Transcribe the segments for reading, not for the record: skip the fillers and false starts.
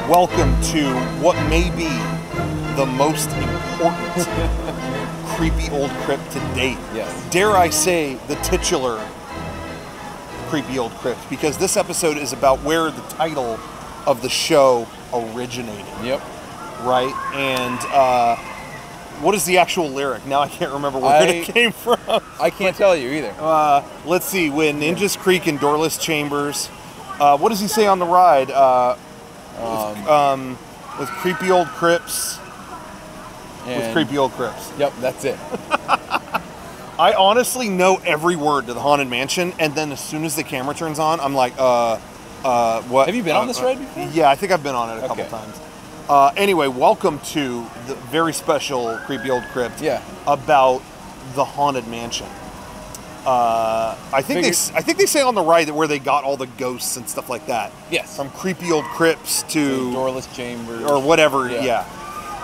Welcome to what may be the most important creepy old crypt to date. Yes. Dare I say the titular creepy old crypt, because this episode is about where the title of the show originated. Yep. Right? And what is the actual lyric? Now I can't remember where it came from. I can't tell you either. Let's see. When ninjas creak in doorless chambers. What does he say on the ride? With creepy old crypts. With creepy old crypts. Yep, that's it. I honestly know every word to the Haunted Mansion, and then as soon as the camera turns on, I'm like, what? Have you been on this ride before? Yeah, I think I've been on it a couple times. Anyway, welcome to the very special Creepy Old Crypt about the Haunted Mansion. I think they say on the ride that where they got all the ghosts and stuff like that. Yes. From creepy old crypts to doorless chambers or whatever. Yeah.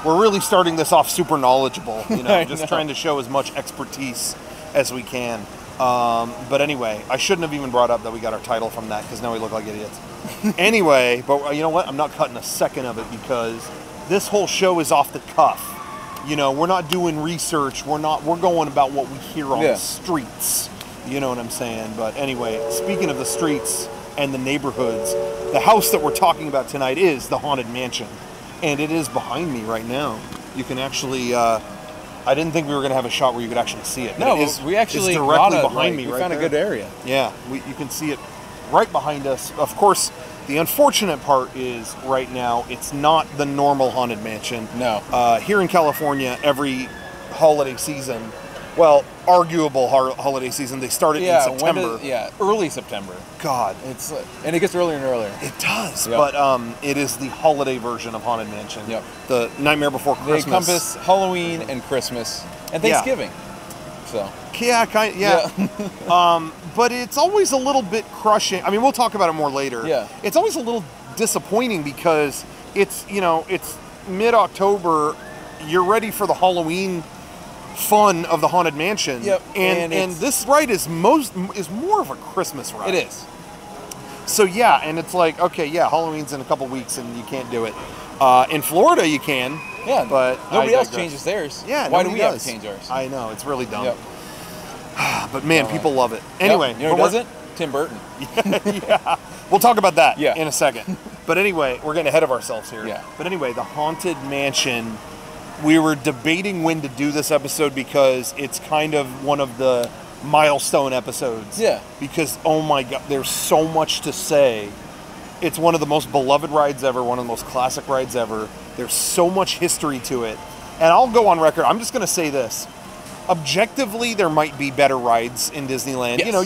We're really starting this off super knowledgeable, you know, just trying to show as much expertise as we can. But anyway, I shouldn't have even brought up that we got our title from that, because now we look like idiots. Anyway, but you know what? I'm not cutting a second of it, because this whole show is off the cuff. You know, we're not doing research. We're going about what we hear on the streets. You know what I'm saying? But anyway, speaking of the streets and the neighborhoods, the house that we're talking about tonight is the Haunted Mansion. And it is behind me right now. You can actually, I didn't think we were going to have a shot where you could actually see it. No, we actually it's directly behind me we right found there. a good area. Yeah, you can see it right behind us. Of course, the unfortunate part is right now, it's not the normal Haunted Mansion. No. Here in California, every holiday season, well, arguable holiday season, they start it in September. Early September. God. And it gets earlier and earlier. It does, but it is the holiday version of Haunted Mansion. Yep. The Nightmare Before Christmas. They encompass Halloween and Christmas and Thanksgiving. So. Yeah. But it's always a little bit crushing. I mean, we'll talk about it more later. Yeah. It's always a little disappointing because it's mid-October. You're ready for the Halloween fun of the Haunted Mansion. Yep. And this ride is more of a Christmas ride. It is. So yeah, and it's like, okay, yeah, Halloween's in a couple weeks and you can't do it. In Florida you can. Yeah, but nobody else changes theirs. Yeah, why do we have to change ours? I know, it's really dumb. Yep. But man, people love it. Anyway, you know who doesn't? Tim Burton. Yeah. We'll talk about that in a second. But anyway, we're getting ahead of ourselves here. Yeah. But anyway, the Haunted Mansion, we were debating when to do this episode because it's kind of one of the milestone episodes. Yeah. Because, oh my God, there's so much to say. It's one of the most beloved rides ever, one of the most classic rides ever. There's so much history to it. And I'll go on record. I'm just going to say this. Objectively, there might be better rides in Disneyland. Yes. You know,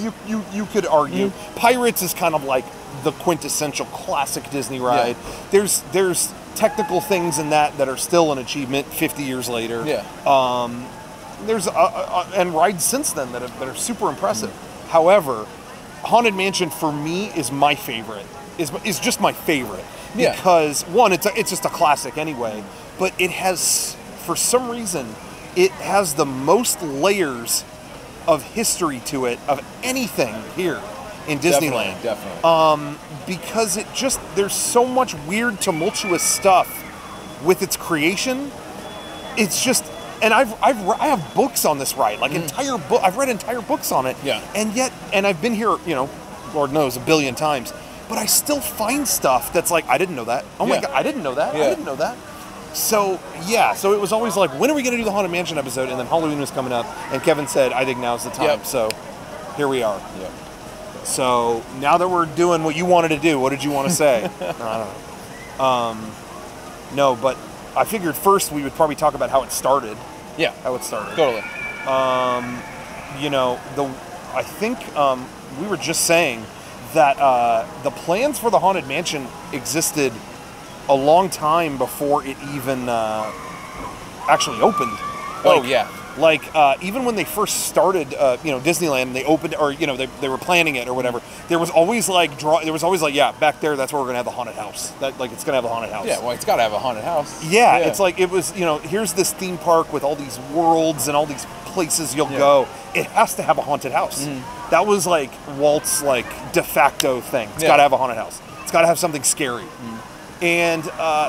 you could argue. Pirates is kind of like the quintessential classic Disney ride. Yeah. There's technical things in that are still an achievement 50 years later. Yeah. There's and rides since then that are super impressive. However, Haunted Mansion for me is my favorite. Is just my favorite. Yeah. Because one, it's just a classic anyway, but it has, for some reason, it has the most layers of history to it of anything here in Disneyland. Definitely. Because there's so much weird, tumultuous stuff with its creation. It's just, and I have books on this ride, like entire book. I've read entire books on it. Yeah. And I've been here, you know, Lord knows, a billion times, but I still find stuff that's like, I didn't know that. Oh my God, I didn't know that. I didn't know that. So, yeah, so it was always like, when are we going to do the Haunted Mansion episode? And then Halloween was coming up, and Kevin said, I think now's the time. Yep. So, here we are. Yep. So, now that we're doing what you wanted to do, what did you want to say? I don't know. No, but I figured first we would probably talk about how it started. Yeah. How it started. Totally. You know, I think we were just saying that the plans for the Haunted Mansion existed a long time before it even actually opened. Like, even when they first started, Disneyland, they opened, or, they were planning it or whatever, there was always back there, that's where we're going to have the haunted house. It's going to have a haunted house. Yeah, well, it's got to have a haunted house. Yeah, it's like, it was, here's this theme park with all these worlds and all these places you'll go. It has to have a haunted house. That was, like, Walt's, de facto thing. It's got to have a haunted house. It's got to have something scary. And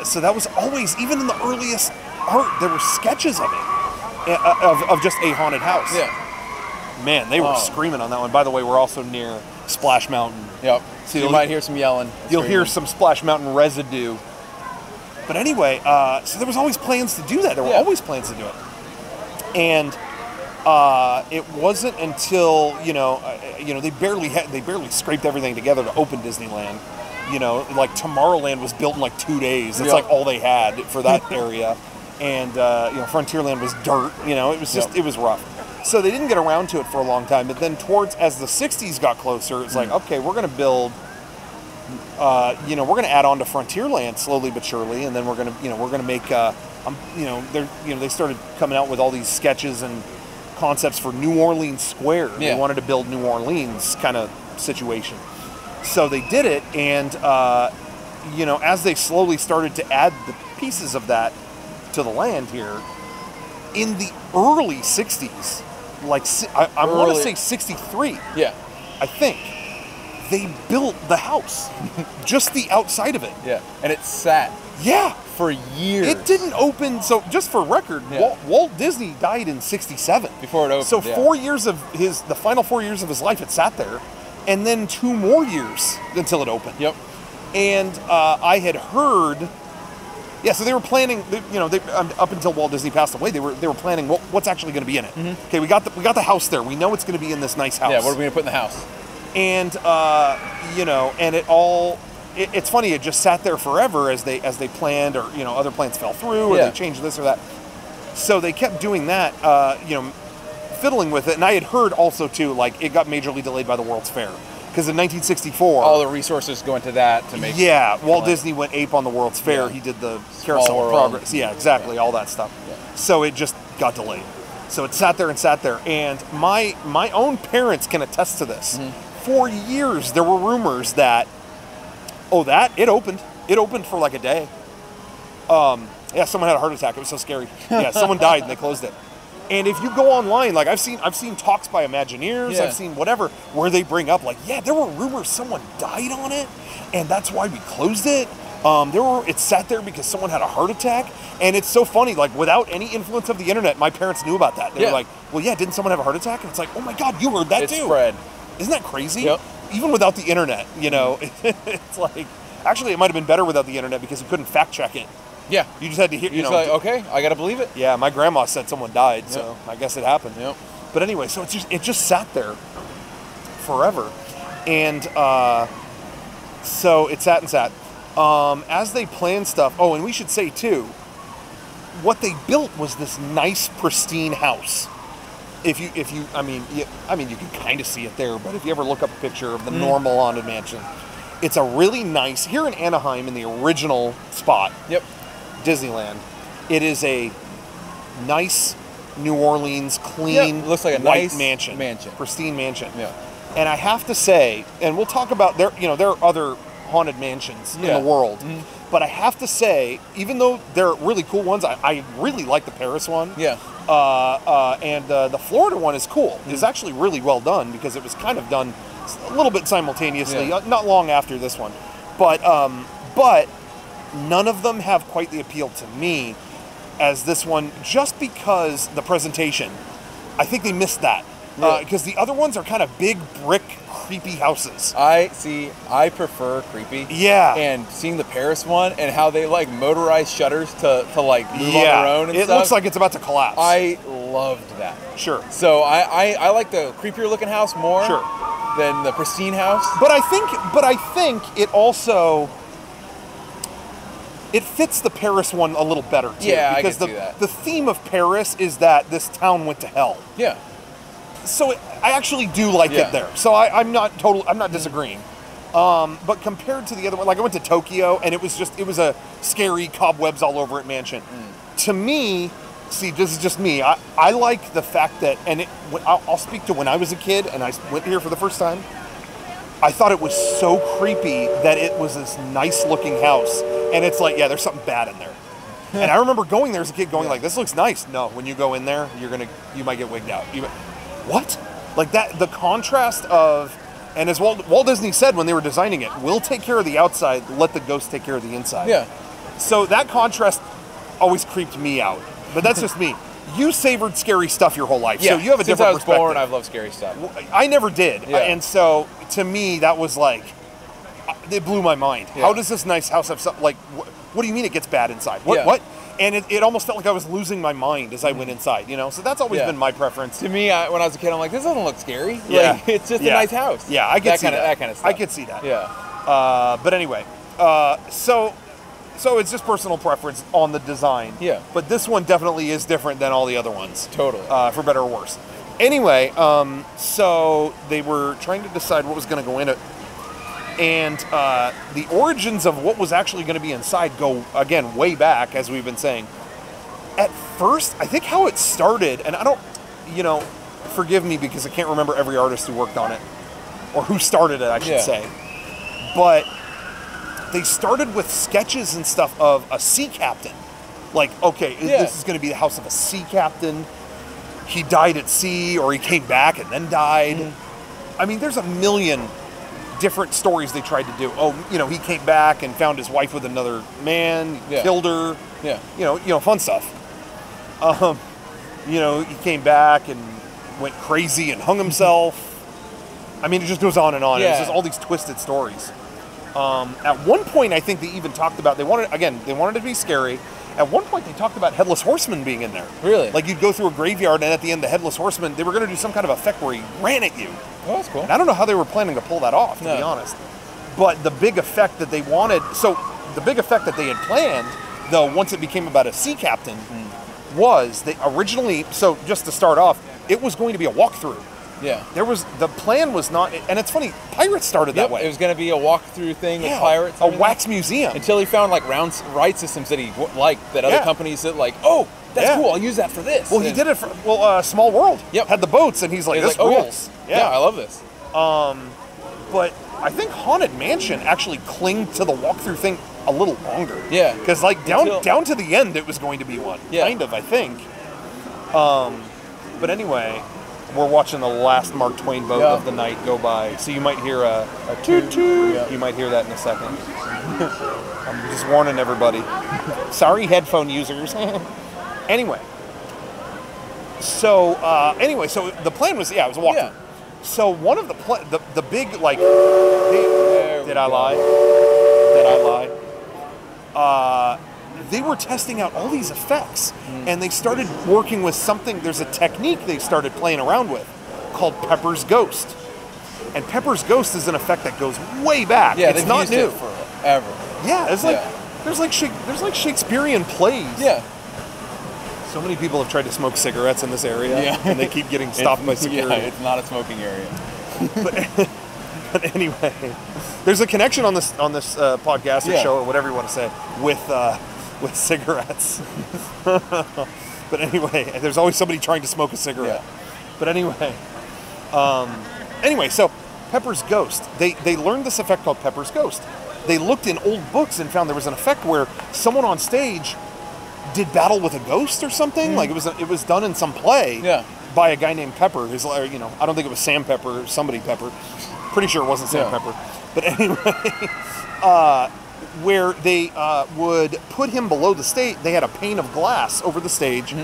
so that was always, even in the earliest art, there were sketches of it, of just a haunted house. Yeah. Man, they were screaming on that one. By the way, we're also near Splash Mountain. Yep. So you might hear some yelling. You'll hear some Splash Mountain residue. But anyway, so there was always plans to do that. There were always plans to do it. And it wasn't until, they barely scraped everything together to open Disneyland. Like Tomorrowland was built in like 2 days. That's like all they had for that area. And, Frontierland was dirt. It was just, it was rough. So they didn't get around to it for a long time. But then as the 60s got closer, it's like, okay, we're going to build, we're going to add on to Frontierland slowly but surely. And then we're going to make, they started coming out with all these sketches and concepts for New Orleans Square. Yeah. They wanted to build New Orleans kind of situation. So they did it, and as they slowly started to add the pieces of that to the land here, in the early 60s, like I want to say 63, I think, they built the house, just the outside of it. Yeah, and it sat. Yeah. For years. It didn't open, so just for record, Walt Disney died in 67. Before it opened, so 4 years of the final 4 years of his life, it sat there. And then 2 more years until it opened. Yep. And I had heard, so they were planning. Up until Walt Disney passed away, they were planning what's actually going to be in it. Mm-hmm. Okay, we got the house there. We know it's going to be in this nice house. Yeah, what are we going to put in the house? And and it all. It's funny. It just sat there forever as they planned, or other plans fell through, or they changed this or that. So they kept doing that. Fiddling with it, and I had heard also too, like it got majorly delayed by the World's Fair because in 1964, all the resources go into that to make. Yeah, Walt Disney went ape on the World's Fair. Yeah. He did the Carousel of Progress. Yeah, exactly, all that stuff. Yeah. So it just got delayed. So it sat there, and my own parents can attest to this. Mm-hmm. For years, there were rumors that it opened. It opened for like a day. Someone had a heart attack. It was so scary. Yeah, someone died and they closed it. And if you go online, like I've seen talks by Imagineers, I've seen whatever, where they bring up like, there were rumors someone died on it, and that's why we closed it. It sat there because someone had a heart attack, and it's so funny. Like without any influence of the internet, my parents knew about that. They were like, well, didn't someone have a heart attack? And it's like, oh my God, you heard that too. It spread. Isn't that crazy? Yep. Even without the internet, it's like, actually, it might have been better without the internet because you couldn't fact check it. Yeah. You just had to hear, like, okay, I got to believe it. Yeah, my grandma said someone died, so I guess it happened. Yep. But anyway, so it just sat there forever. And so it sat and sat. As they planned stuff, and we should say too, what they built was this nice, pristine house. You can kind of see it there, but if you ever look up a picture of the normal haunted mansion, it's a really nice, here in Anaheim in the original spot. Yep. Disneyland. It is a nice New Orleans, clean, looks like a white nice mansion, pristine mansion. Yeah. And I have to say, and we'll talk about there are other haunted mansions in the world, but I have to say, even though they're really cool ones, I really like the Paris one. Yeah. And the Florida one is cool. It's actually really well done because it was kind of done a little bit simultaneously, not long after this one, but none of them have quite the appeal to me as this one, just because the presentation. I think they missed that. Because the other ones are kind of big, brick, creepy houses. I prefer creepy. Yeah. And seeing the Paris one and how they like motorized shutters to like move on their own and stuff. It looks like it's about to collapse. I loved that. Sure. So I like the creepier looking house more than the pristine house. But I think it also... It fits the Paris one a little better, too. Yeah, because I can see that. The theme of Paris is that this town went to hell. Yeah. So I actually do like it there. So I'm not disagreeing. But compared to the other one, like I went to Tokyo and it was a scary cobwebs all over it mansion. To me, see, this is just me. I like the fact that, and I'll speak to when I was a kid and I went here for the first time. I thought it was so creepy that it was this nice looking house. And it's like, there's something bad in there. And I remember going there as a kid going like, this looks nice. No, when you go in there, you might get wigged out. What? Like that, the contrast of And as Walt Disney said when they were designing it, we'll take care of the outside, let the ghost take care of the inside. Yeah. So that contrast always creeped me out. But that's just me. You savored scary stuff your whole life, so you have a Since different I was perspective. born, I've loved scary stuff. I never did. Yeah. And so, to me, that was like, it blew my mind. Yeah. How does this nice house have something, like, what do you mean it gets bad inside? What? And it almost felt like I was losing my mind as I went inside, you know? So that's always been my preference. To me, when I was a kid, I'm like, this doesn't look scary. Yeah. Like, it's just a nice house. Yeah, I could see that. That kind of stuff. I could see that. Yeah. But anyway, so it's just personal preference on the design. Yeah. But this one definitely is different than all the other ones. Totally. For better or worse. Anyway, so they were trying to decide what was going to go in it. And the origins of what was actually going to be inside go, again, way back, as we've been saying. At first, I think how it started, and I don't, forgive me because I can't remember every artist who worked on it. Or who started it, I should say. But they started with sketches and stuff of a sea captain. Like, okay, this is going to be the house of a sea captain. He died at sea, or he came back and then died. Mm-hmm. I mean, there's a million different stories they tried to do. Oh, he came back and found his wife with another man, killed her. Yeah. Fun stuff. He came back and went crazy and hung himself. I mean, it just goes on and on. Yeah. It's just all these twisted stories. At one point, I think they even talked about, they wanted it to be scary. At one point, they talked about Headless Horseman being in there. Really? Like, you'd go through a graveyard, and at the end, the Headless Horseman, they were going to do some kind of effect where he ran at you. Oh, that's cool. And I don't know how they were planning to pull that off, to be honest. But the big effect that they wanted, the big effect that they had planned, though, once it became about a sea captain, was they originally, so just to start off, it was going to be a walkthrough. Yeah. The plan was not, and it's funny, Pirates started that way. It was going to be a walkthrough thing with Pirates. A wax museum. Until he found ride systems that he liked, that other companies that that's cool, I'll use that for this. Well, he did it for, Small World. Yep. Had the boats, and he's like, this rules. Yeah, I love this. But I think Haunted Mansion actually clinged to the walkthrough thing a little longer. Yeah. Because down to the end, it was going to be one. Yeah. Kind of, I think. But anyway, we're watching the last Mark Twain boat of the night go by. So you might hear a toot toot. Yeah. You might hear that in a second. I'm just warning everybody. Sorry, headphone users. Anyway. So the plan was, it was a walkthrough. Yeah. So one of the big, like, did I lie? They were testing out all these effects, and they started working with something. There's a technique they started playing around with called Pepper's Ghost. And Pepper's Ghost is an effect that goes way back. Yeah, it's not new. It forever. Yeah, it's like there's like Shakespearean plays. Yeah. So many people have tried to smoke cigarettes in this area, and they keep getting stopped by security. Yeah, it's not a smoking area. But anyway, there's a connection on this podcast or show or whatever you want to say with cigarettes. But anyway, there's always somebody trying to smoke a cigarette. Yeah. But anyway, so Pepper's Ghost. They learned this effect called Pepper's Ghost. They looked in old books and found there was an effect where someone on stage did battle with a ghost or something. Like it was done in some play by a guy named Pepper. Who's, I don't think it was Sam Pepper or somebody Pepper. Pretty sure it wasn't Sam Pepper. But anyway, where they would put him below the stage. They had a pane of glass over the stage,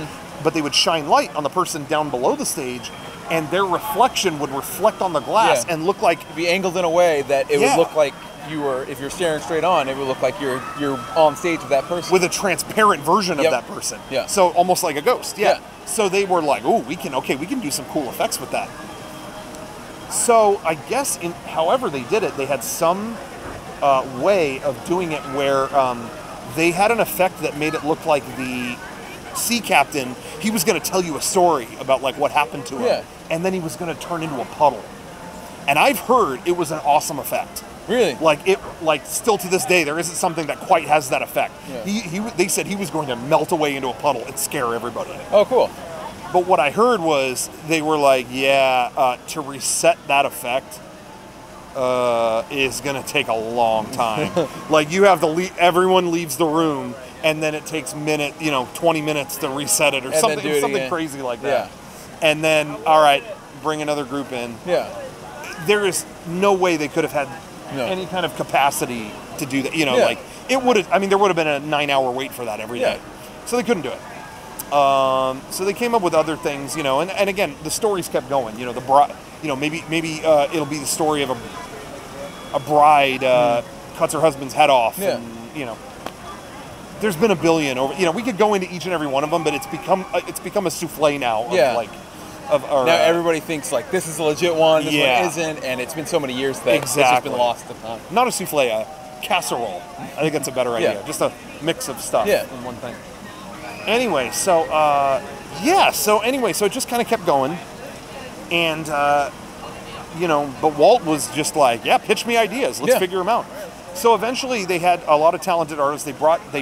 but they would shine light on the person down below the stage, and their reflection would reflect on the glass and look like... It'd be angled in a way that it would look like if you're staring straight on, it would look like you're on stage with that person. With a transparent version of that person. Yeah. So almost like a ghost. Yeah. So they were like, we can do some cool effects with that. So I guess however they did it, they had some way of doing it where they had an effect that made it look like the sea captain, he was going to tell you a story about like what happened to him. And then he was going to turn into a puddle. And I've heard it was an awesome effect. Really? Like still to this day, there isn't something that quite has that effect. Yeah. They said he was going to melt away into a puddle and scare everybody. Oh, cool. But what I heard was they were like, to reset that effect is going to take a long time. Like you have to everyone leaves the room, and then it takes 20 minutes to reset it or something crazy like that. Yeah. And then, all right, bring another group in. Yeah. there is no way they could have had any kind of capacity to do that. You know, like it would have. I mean, there would have been a 9-hour wait for that every day, so they couldn't do it. So they came up with other things, you know, and again, the stories kept going. You know, the bride. You know, maybe it'll be the story of a bride cuts her husband's head off, and you know. There's been a billion over. You know, we could go into each and every one of them, but it's become a souffle now. Now everybody thinks like this is a legit one, this one isn't, and it's been so many years that it's just been lost to time. Not a souffle, a casserole. I think that's a better idea. Just a mix of stuff in one thing. Anyway, so it just kind of kept going, and you know, but Walt was just like, pitch me ideas, let's figure them out. So eventually, they had a lot of talented artists. They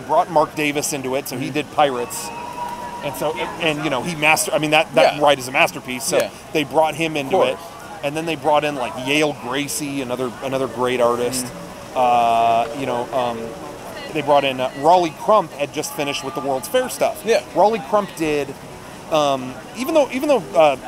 brought Mark Davis into it, so he did Pirates, and you know he mastered. I mean that ride is a masterpiece. So they brought him into it, and then they brought in like Yale Gracie, another great artist. You know, they brought in Raleigh Crump had just finished with the World's Fair stuff. Yeah, Raleigh Crump did, even though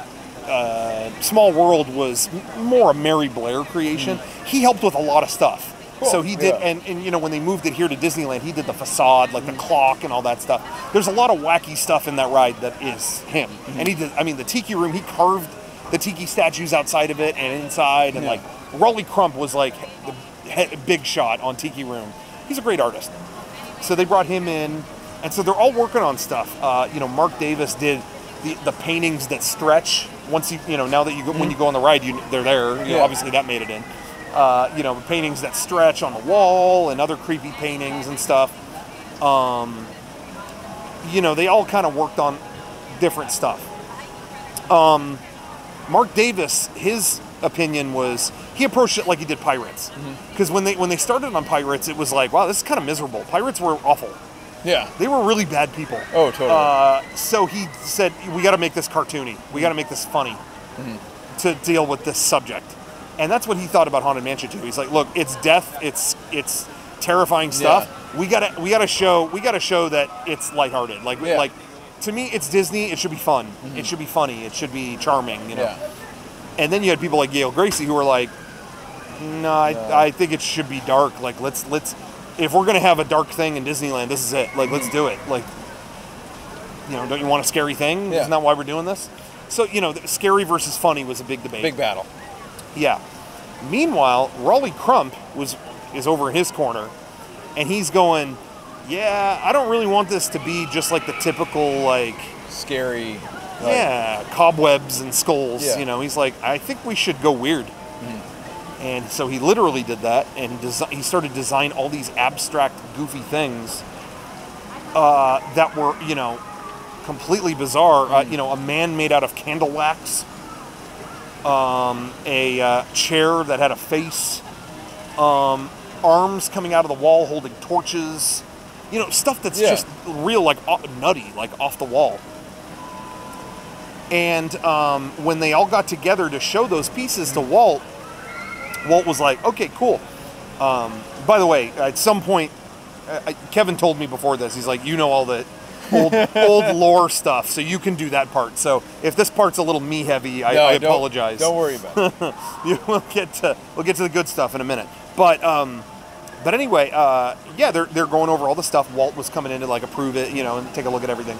Small World was more a Mary Blair creation, he helped with a lot of stuff. Cool. So he did, and you know, when they moved it here to Disneyland, he did the facade, like the clock and all that stuff. There's a lot of wacky stuff in that ride that is him. And he did, I mean, the Tiki Room, he carved the Tiki statues outside of it and inside, and like, Raleigh Crump was like the big shot on Tiki Room. He's a great artist. So they brought him in, and so they're all working on stuff. You know, Mark Davis did the paintings that stretch. Once you know, now that you go, when you go on the ride, they're there. You know, obviously that made it in. You know, paintings that stretch on the wall and other creepy paintings and stuff. You know, they all kind of worked on different stuff. Mark Davis, his opinion was, he approached it like he did Pirates. Because when they started on Pirates, it was like, wow, this is kind of miserable. Pirates were awful. Yeah. They were really bad people. Oh, totally. So he said, we got to make this cartoony. We got to make this funny to deal with this subject. And that's what he thought about Haunted Mansion 2. He's like, look, it's death, it's terrifying stuff. We gotta show that it's lighthearted. Like to me, it's Disney. It should be fun. It should be funny. It should be charming. You know. Yeah. And then you had people like Yale Gracie who were like, no, I think it should be dark. Like let's if we're gonna have a dark thing in Disneyland, this is it. Like let's do it. Like, you know, don't you want a scary thing? Yeah. Isn't that why we're doing this? So you know, scary versus funny was a big debate. Big battle. Yeah. Meanwhile, Raleigh Crump is over in his corner, and he's going, I don't really want this to be just like the typical, like... Scary... cobwebs and skulls, you know. He's like, I think we should go weird. And so he literally did that, and he started to design all these abstract, goofy things that were, you know, completely bizarre. You know, a man made out of candle wax. A chair that had a face, arms coming out of the wall holding torches, you know, stuff that's just real, like nutty, like off the wall. And when they all got together to show those pieces to Walt was like, okay, cool. By the way, at some point, Kevin told me before this, he's like, you know all the old lore stuff, so you can do that part. So if this part's a little me heavy, I apologize. Don't worry about it. We'll get to the good stuff in a minute. But anyway, they're going over all the stuff. Walt was coming in to like approve it, you know, and take a look at everything.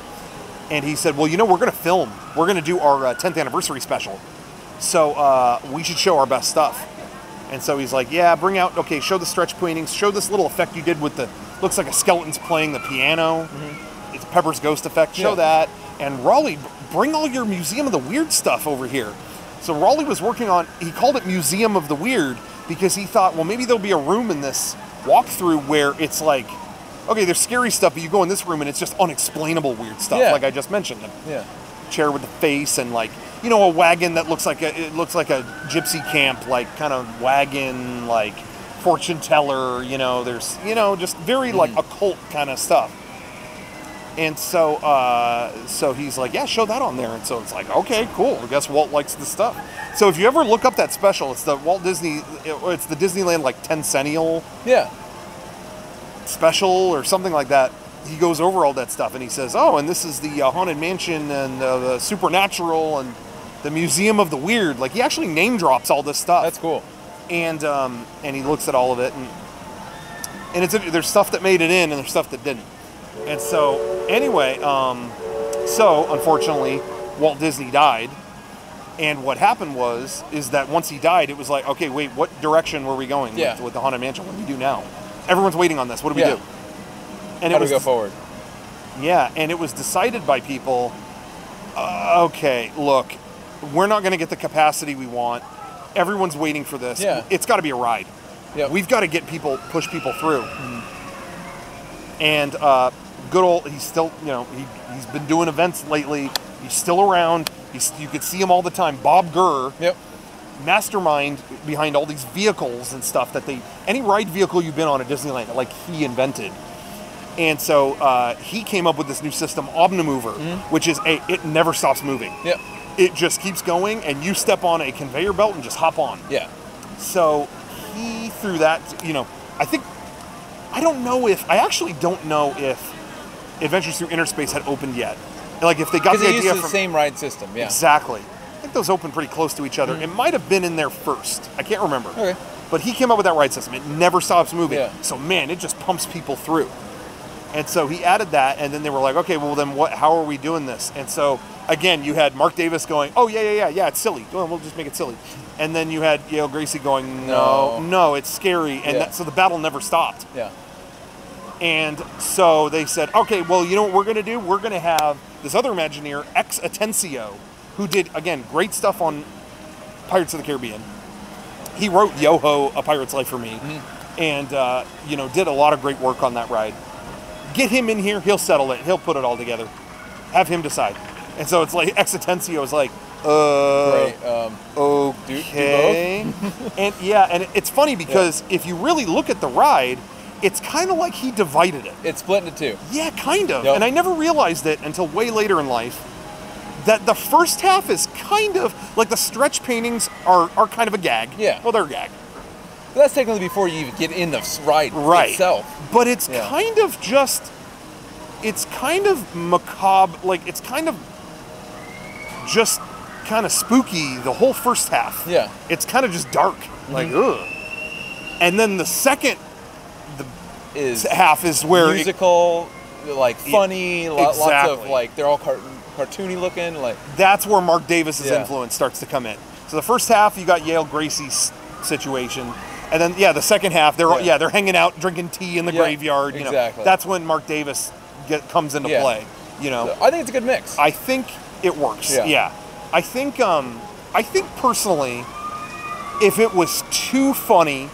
And he said, well, you know, we're gonna film. We're gonna do our 10th anniversary special. So we should show our best stuff. And so he's like, show the stretch paintings, show this little effect you did with looks like a skeleton's playing the piano. It's Pepper's Ghost effect. Show that. And Raleigh, bring all your Museum of the Weird stuff over here. So Raleigh was working on, he called it Museum of the Weird because he thought, well, maybe there'll be a room in this walkthrough where it's like, okay, there's scary stuff, but you go in this room and it's just unexplainable weird stuff, like I just mentioned. The chair with the face and like, you know, a wagon that looks like a gypsy camp, like kind of wagon, like fortune teller, you know, there's, you know, just very like occult kind of stuff. And so he's like, show that on there. And so it's like, okay, cool. I guess Walt likes the stuff. So if you ever look up that special, it's the it's the Disneyland like Tencennial special or something like that. He goes over all that stuff and he says, oh, and this is the Haunted Mansion and the Supernatural. And the Museum of the Weird. Like, he actually name drops all this stuff. That's cool. And he looks at all of it, and there's stuff that made it in, and there's stuff that didn't. And so, anyway, so unfortunately, Walt Disney died. And what happened is that once he died, it was like, okay, wait, what direction were we going with the Haunted Mansion? What do we do now? Everyone's waiting on this. What do we do? And how do we go forward? Yeah, and it was decided by people, okay, look, we're not going to get the capacity we want. Everyone's waiting for this. Yeah. It's got to be a ride. Yep. We've got to push people through. And good old, he's still, he's been doing events lately. He's still around. You could see him all the time. Bob Gurr, mastermind behind all these vehicles and stuff any ride vehicle you've been on at Disneyland, like he invented. And so he came up with this new system, Omnimover, which is it never stops moving. Yep. It just keeps going, and you step on a conveyor belt and just hop on. Yeah. So he threw that, I actually don't know if Adventures Through Inner Space had opened yet. Like, if they got the idea from the same ride system, yeah. Exactly. I think those opened pretty close to each other. It might have been in there first. I can't remember. Okay. But he came up with that ride system. It never stops moving. Yeah. So, man, it just pumps people through. And so he added that, and then they were like, okay, well, then how are we doing this? And so, again, you had Mark Davis going, oh, yeah, it's silly. Well, we'll just make it silly. And then you had Yale Gracie going, no, it's scary. And so the battle never stopped. Yeah. And so they said, okay, well, you know what we're going to do? We're going to have this other Imagineer, Ex Atencio, who did, again, great stuff on Pirates of the Caribbean. He wrote Yoho, A Pirate's Life for Me, and, did a lot of great work on that ride. Get him in here, he'll settle it, he'll put it all together. Have him decide. And so it's like, Ex Atencio is like, Great. okay. And it's funny because if you really look at the ride, it's kind of like he divided it. It's split into two. Yeah, kind of. Yep. And I never realized it until way later in life, that the first half is kind of, like the stretch paintings are kind of a gag. Yeah. Well, they're a gag. But that's technically before you even get in the ride itself. But it's kind of just, it's kind of macabre, like it's kind of just kind of spooky the whole first half. Yeah. It's kind of just dark, like, ugh. And then the second half is where musical, funny, lots of they're all cartoony looking, that's where Mark Davis's influence starts to come in. So the first half you got Yale Gracie's situation, and then the second half they're hanging out drinking tea in the graveyard. Exactly. That's when Mark Davis comes into play. So I think it's a good mix. I think it works. Yeah. I think personally, if it was too funny.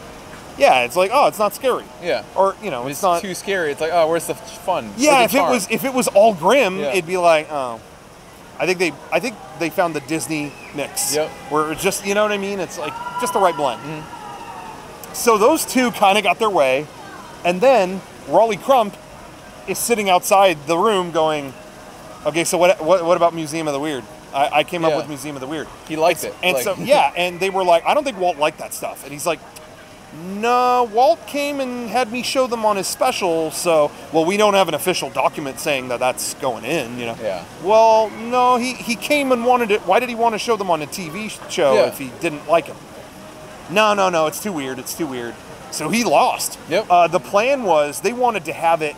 Yeah, it's like, oh, it's not scary. Yeah. Or, it's not too scary. It's like, oh, where's the fun? Yeah, if it was all grim, it'd be like, oh. I think they found the Disney mix. Yep. Where it's just, you know what I mean? It's like just the right blend. So those two kind of got their way, and then Raleigh Crump is sitting outside the room going, okay, so what about Museum of the Weird? I came up with Museum of the Weird. He liked it. And so and they were like, I don't think Walt liked that stuff. And he's like, no, Walt came and had me show them on his special, so, we don't have an official document saying that that's going in, Yeah. Well, no, he came and wanted it. Why did he want to show them on a TV show if he didn't like them? No, it's too weird. So he lost. Yep. The plan was they wanted to have it,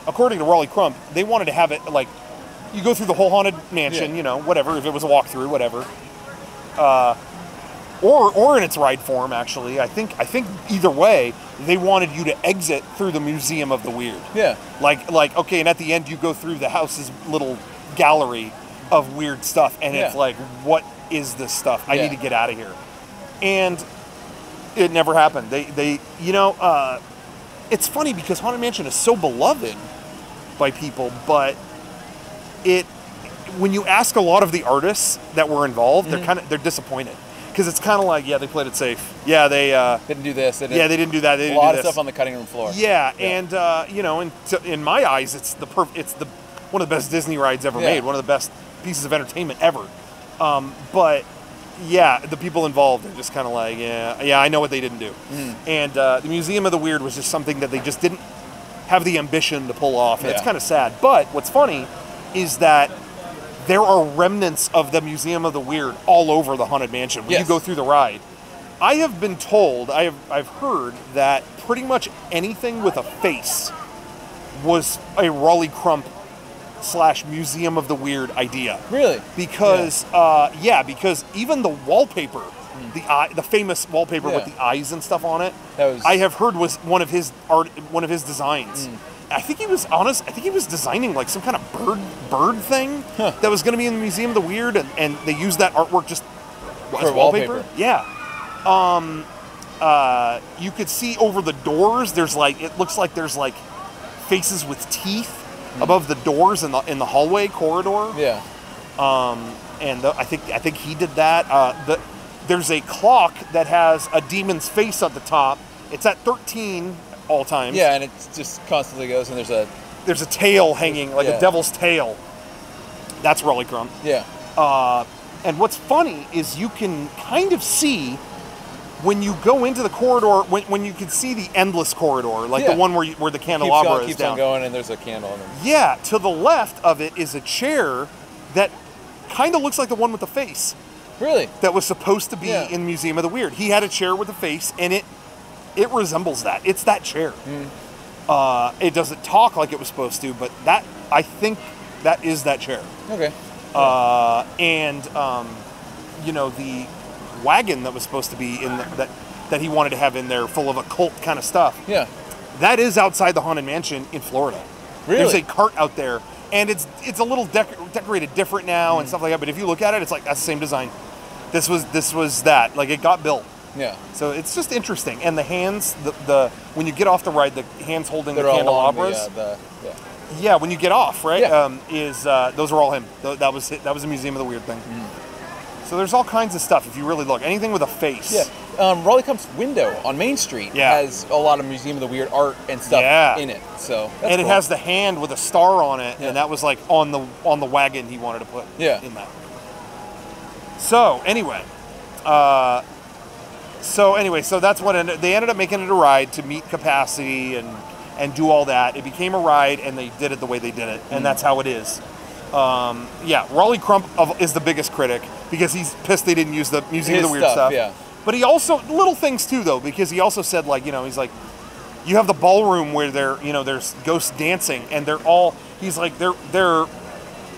according to Raleigh Crump, they wanted to have it like, you go through the whole Haunted Mansion, whatever, if it was a walkthrough, whatever. Or in its ride form, actually. I think either way, they wanted you to exit through the Museum of the Weird. Yeah. Like okay, and at the end you go through the house's little gallery of weird stuff, and it's like, what is this stuff? I need to get out of here. And it never happened. They it's funny because Haunted Mansion is so beloved by people, but when you ask a lot of the artists that were involved, they're disappointed. Because it's kind of like, they played it safe. Yeah, they didn't do this. They didn't do that. They didn't a lot do of stuff on the cutting room floor. Yeah. And in my eyes, it's one of the best Disney rides ever made. One of the best pieces of entertainment ever. But the people involved are just kind of like, I know what they didn't do. And the Museum of the Weird was just something that they just didn't have the ambition to pull off. And it's kind of sad. But what's funny is that there are remnants of the Museum of the Weird all over the Haunted Mansion when you go through the ride. I have been told, I've heard that pretty much anything with a face was a Raleigh Crump / Museum of the Weird idea. Really? Because because even the wallpaper, the famous wallpaper with the eyes and stuff on it, I have heard was one of his designs. I think he was designing like some kind of bird thing that was going to be in the Museum of the Weird, and they used that artwork just as wallpaper. Yeah. You could see over the doors. It looks like there's like faces with teeth above the doors in the hallway corridor. Yeah. I think he did that. There's a clock that has a demon's face at the top. It's at 13 all times. Yeah, and it just constantly goes, and there's a tail hanging, like a devil's tail. That's Raleigh Crump. Yeah. And what's funny is you can kind of see when you go into the corridor, when you can see the endless corridor, like the one where the candelabra keeps down. on going, and there's a candle in it. Yeah, to the left of it is a chair that kind of looks like the one with the face. Really? That was supposed to be in Museum of the Weird. He had a chair with a face, and it resembles that. It's that chair. It doesn't talk like it was supposed to, but I think that is that chair. Okay. The wagon that was supposed to be in that he wanted to have in there, full of occult kind of stuff. Yeah. That is outside the Haunted Mansion in Florida. Really? There's a cart out there, and it's a little decorated different now and stuff like that. But if you look at it, it's like that's the same design. This was that. Like it got built. Yeah. So it's just interesting. And the hands, the when you get off the ride, the hands holding the They're candelabras. Yeah, when you get off, right? Yeah. Those are all him. That was a Museum of the Weird thing. So there's all kinds of stuff if you really look. Anything with a face. Yeah. Raleigh Crump's window on Main Street has a lot of Museum of the Weird art and stuff in it. So that's it has the hand with a star on it, and that was like on the wagon he wanted to put in that. So anyway, so that's what they ended up making it a ride to meet capacity and do all that. It became a ride, and they did it the way they did it, and that's how it is. Raleigh Crump is the biggest critic because he's pissed they didn't use the Museum of the Weird stuff. Yeah. But he also, little things too though, because he also said he's like, you have the ballroom where there's ghosts dancing, and they're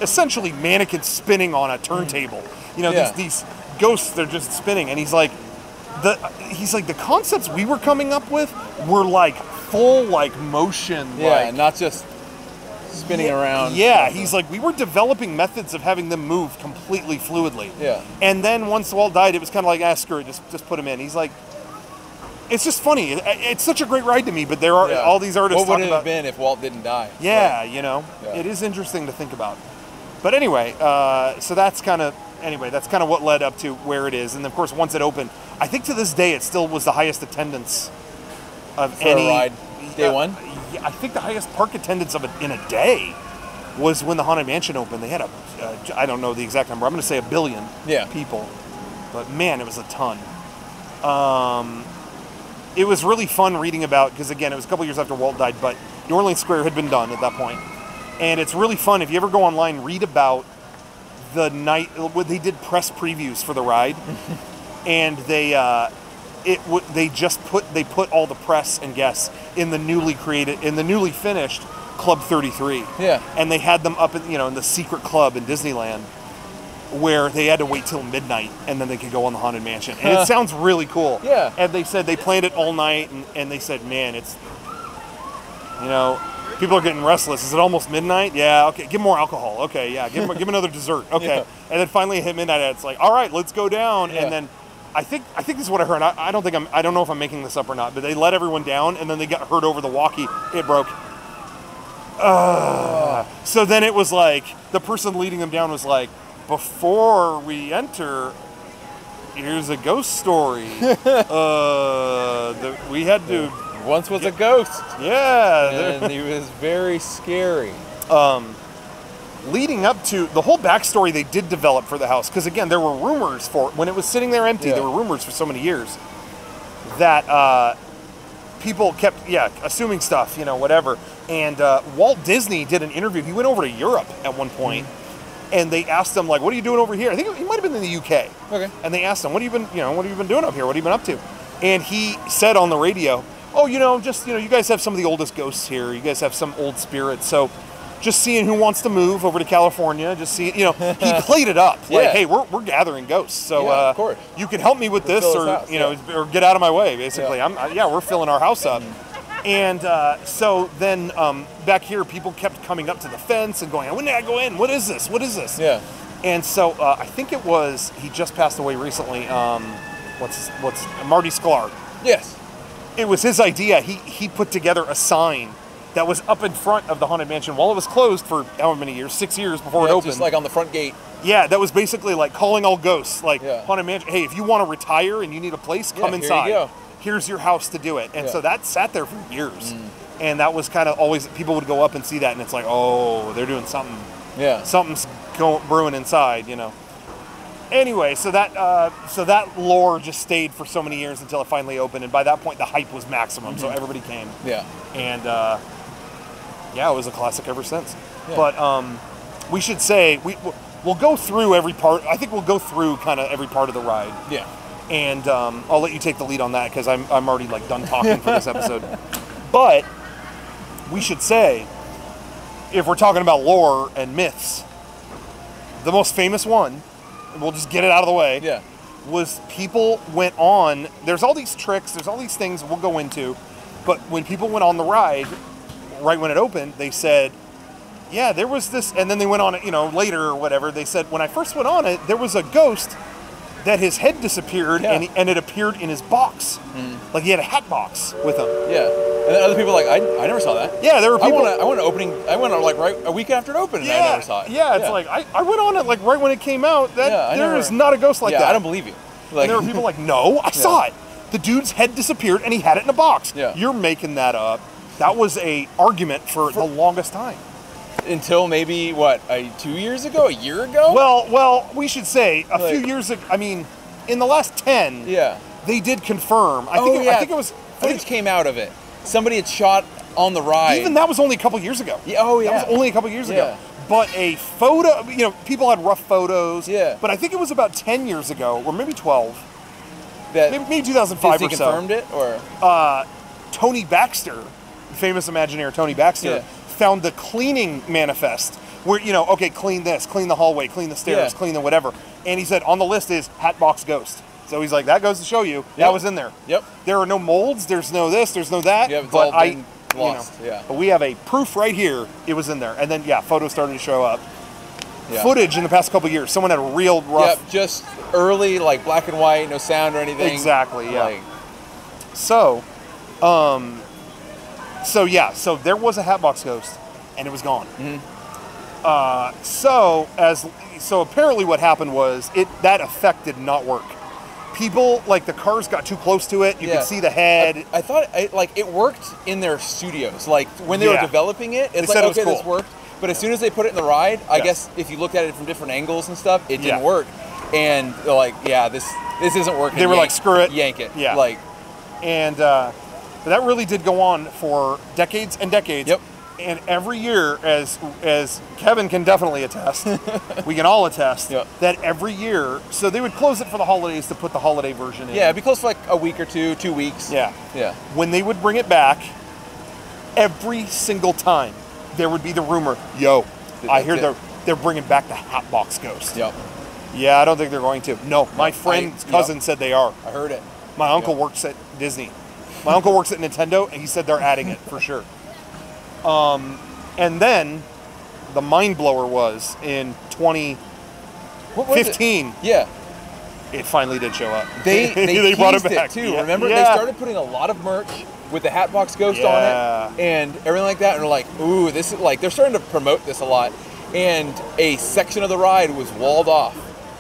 essentially mannequins spinning on a turntable. These ghosts, they're just spinning, and he's like the concepts we were coming up with were like full motion. Yeah, not just spinning around. Yeah, he's like, we were developing methods of having them move completely fluidly. Yeah. And then once Walt died, it was kind of like, screw it, just put him in. He's like, it's just funny. It's such a great ride to me, but there are all these artists. What would it have been if Walt didn't die? Yeah, it is interesting to think about. But anyway, so that's kind of what led up to where it is. And of course, once it opened, I think to this day it still was the highest attendance of for a ride. Day one? I think the highest park attendance of it in a day was when the Haunted Mansion opened. They had I don't know the exact number. I'm going to say 1 billion people. But man, it was a ton. It was really fun reading about, because again, it was a couple years after Walt died, but New Orleans Square had been done at that point. And it's really fun. If you ever go online, read about the night when they did press previews for the ride. And they put all the press and guests in the newly finished Club 33. Yeah. And they had them up in the secret club in Disneyland, where they had to wait till midnight and then they could go on the Haunted Mansion. And it sounds really cool. Yeah. And they said they planned it all night, and they said, man, it's people are getting restless. Is it almost midnight? Yeah, okay. Give more alcohol. Okay, yeah. Give another dessert. Okay. Yeah. And then finally it hit midnight, and it's like, all right, let's go down. Yeah. And then I think this is what I heard. I don't know if I'm making this up or not, but they let everyone down, and then they got heard over the walkie. It broke. So then it was like the person leading them down was like, before we enter, here's a ghost story. We had to. Once was a ghost. Yeah. And he was very scary. Leading up to the whole backstory they did develop for the house, because again, there were rumors when it was sitting there empty, there were rumors for so many years that people kept, assuming stuff, whatever. And Walt Disney did an interview. He went over to Europe at one point, And they asked him, like, what are you doing over here? I think he might have been in the UK. Okay. And they asked him, what have you been doing up here? What have you been up to? And he said on the radio, oh, you guys have some of the oldest ghosts here. You guys have some old spirits. So just seeing who wants to move over to California. Just seeing, he played it up. Like, hey, we're gathering ghosts. So of course. you can help me with this or get out of my way, basically. We're filling our house up. And so then back here, people kept coming up to the fence and going, when did I go in? What is this? What is this? Yeah. And so I think it was, he just passed away recently. What's Marty Sklar? Yes. It was his idea. He put together a sign that was up in front of the Haunted Mansion while it was closed for however many years, 6 years before it opened. Just like on the front gate. Yeah, that was basically like calling all ghosts. Like, Haunted Mansion, hey, if you want to retire and you need a place, come inside. Here you go. Here's your house to do it. And so that sat there for years. And that was kind of always, people would go up and see that, and it's like, oh, they're doing something. Yeah. Something's brewing inside, Anyway, so that lore just stayed for so many years until it finally opened, and by that point the hype was maximum, so everybody came. Yeah. And it was a classic ever since. Yeah. But we should say we'll go through every part. I think we'll go through kind of every part of the ride. Yeah. And I'll let you take the lead on that because I'm already like done talking for this episode. But we should say, if we're talking about lore and myths, the most famous one, we'll just get it out of the way, was people went on, there's all these tricks, there's all these things we'll go into, but when people went on the ride, right when it opened, they said, yeah, there was this, and then they went on it, later or whatever, they said, when I first went on it, there was a ghost that his head disappeared and it appeared in his box. Like he had a hat box with him. Yeah. And then other people were like, I never saw that. Yeah, there were people. I went on like right a week after it opened and I never saw it. Yeah, it's like, I went on it like right when it came out. There is not a ghost like that. Yeah, I don't believe you. Like, and there were people like, no, I saw it. The dude's head disappeared and he had it in a box. Yeah. You're making that up. That was a argument for the longest time. Until maybe, 2 years ago? A year ago? Well, we should say a few years ago. I mean, in the last 10, they did confirm. I think it was... Footage came out of it. Somebody had shot on the ride. Even that was only a couple years ago. Yeah, That was only a couple years ago. But a photo, people had rough photos. Yeah. But I think it was about 10 years ago, or maybe 12. Maybe 2005 or so. Confirmed it, or? Tony Baxter, famous Imagineer Tony Baxter, found the cleaning manifest where, clean this, clean the hallway, clean the stairs, clean the whatever. And he said on the list is Hatbox Ghost. So he's like, that goes to show you that was in there. Yep. There are no molds, there's no this, there's no that. Yeah, it's all been lost. But we have a proof right here, it was in there. And then, photos started to show up. Yeah. Footage in the past couple of years, someone had a real rough... Yeah, just early, like black and white, no sound or anything. Exactly, yeah. So there was a Hatbox Ghost, and it was gone. So apparently what happened was that effect did not work. People, like, the cars got too close to it. You could see the head. I thought it worked in their studios. Like when they were developing it, it's like, okay, this worked. But as soon as they put it in the ride, I guess if you looked at it from different angles and stuff, it didn't work. And they're like, this isn't working. They were like, screw it. Yank it. Yeah. But that really did go on for decades and decades. Yep. And every year, as Kevin can definitely attest, we can all attest, that every year, so they would close it for the holidays to put the holiday version in. Yeah, it'd be closed for like a week or 2 weeks. Yeah. Yeah. When they would bring it back, every single time, there would be the rumor, I hear they're bringing back the Hatbox Ghost. Yep. Yeah, I don't think they're going to. No, my friend's cousin said they are. I heard it. My uncle works at Disney. My uncle works at Nintendo, and he said they're adding it for sure. And then the mind blower was in 2015. Yeah. It finally did show up. They brought it back too. Remember, they started putting a lot of merch with the Hatbox Ghost on it and everything like that. And they're like, ooh, this is like, they're starting to promote this a lot. And a section of the ride was walled off.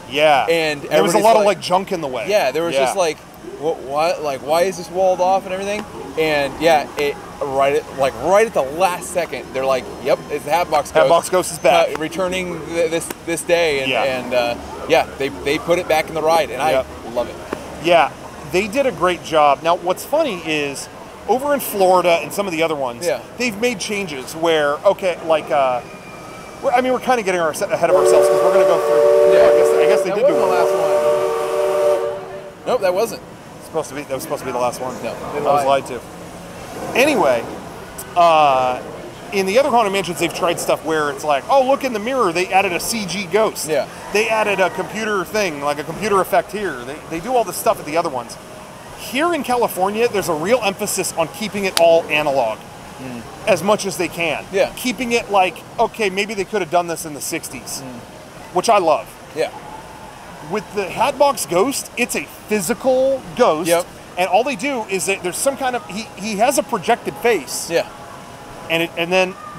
Yeah. And there was a lot of like junk in the way. Yeah, there was just like, what? Like, why is this walled off and everything? And it right at the last second, they're like, "Yep, it's the Hatbox Ghost. Hatbox Ghost is back, returning this day." And they put it back in the ride, and I love it. Yeah, they did a great job. Now, what's funny is over in Florida and some of the other ones, they've made changes where I mean, we're kind of getting ahead of ourselves because we're going to go through. Yeah, I guess they did do the last one. Nope, that wasn't. That was supposed to be the last one. No, I was lied to. Anyway, in the other Haunted Mansions, they've tried stuff where it's like, oh, look in the mirror, they added a CG ghost. Yeah. They added a computer thing, like a computer effect here. They do all this stuff at the other ones. Here in California, there's a real emphasis on keeping it all analog as much as they can. Yeah. Keeping it like, okay, maybe they could have done this in the 60s, which I love. Yeah. With the Hatbox Ghost, it's a physical ghost. Yep. And all they do is that there's some kind of, he has a projected face. Yeah.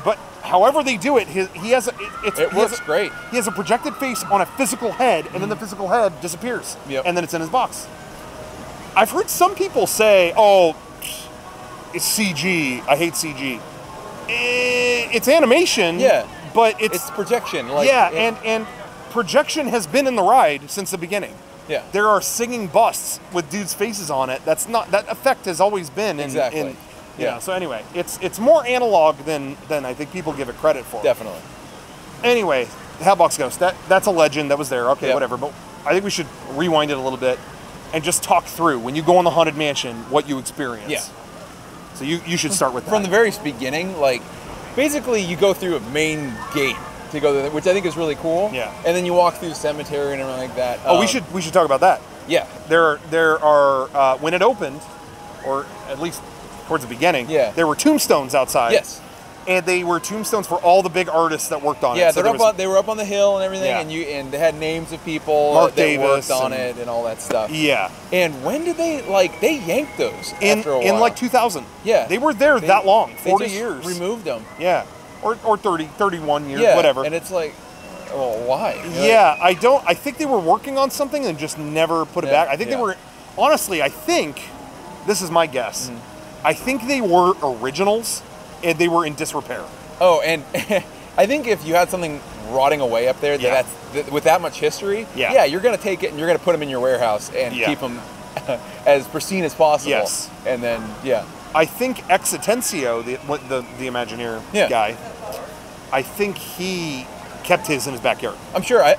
But however they do it, it works great. He has a projected face on a physical head, and then the physical head disappears. Yep. And then it's in his box. I've heard some people say, oh, it's CG. I hate CG. It's animation. Yeah. But it's projection. And projection has been in the ride since the beginning. Yeah. There are singing busts with dudes' faces on it. That effect has always been exactly. So anyway, it's more analog than I think people give it credit for. Definitely. Anyway, the Hatbox Ghost, that's a legend that was there. Okay, yep. Whatever. But I think we should rewind it a little bit and just talk through, when you go in the Haunted Mansion, what you experience. Yeah. So you should start with that. From the very beginning, like, basically you go through a main gate to go there, which I think is really cool. Yeah. And then you walk through the cemetery and everything like that. Oh, we should talk about that. Yeah. There are when it opened, or at least towards the beginning, there were tombstones outside. Yes. And they were tombstones for all the big artists that worked on it. Yeah, they were up on the hill and everything, and they had names of people that worked on it and all that stuff. Yeah. And when did they yanked those after a while? In like 2000. Yeah. They were there that long, 40 they just years. Removed them. Yeah. Or 30, 31 years, yeah, whatever. And it's like, well, why? Yeah, I think they were working on something and just never put it back. I think they were, honestly, this is my guess. I think they were originals and they were in disrepair. Oh, and I think if you had something rotting away up there with that much history, you're going to take it and you're going to put them in your warehouse and keep them as pristine as possible. Yes. And then, I think Ex Atencio, the Imagineer guy, I think he kept his in his backyard. I'm sure. I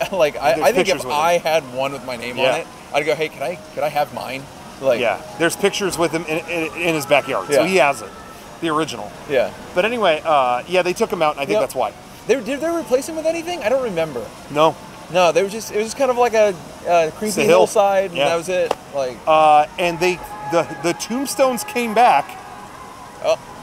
think if I had one with my name on it, I'd go, hey, could I have mine? Like, there's pictures with him in his backyard, so he has it, the original. Yeah. But anyway, they took him out, and I think that's why. Did they replace him with anything? I don't remember. No. No, it was just kind of like a creepy hillside, and that was it. Like, and the tombstones came back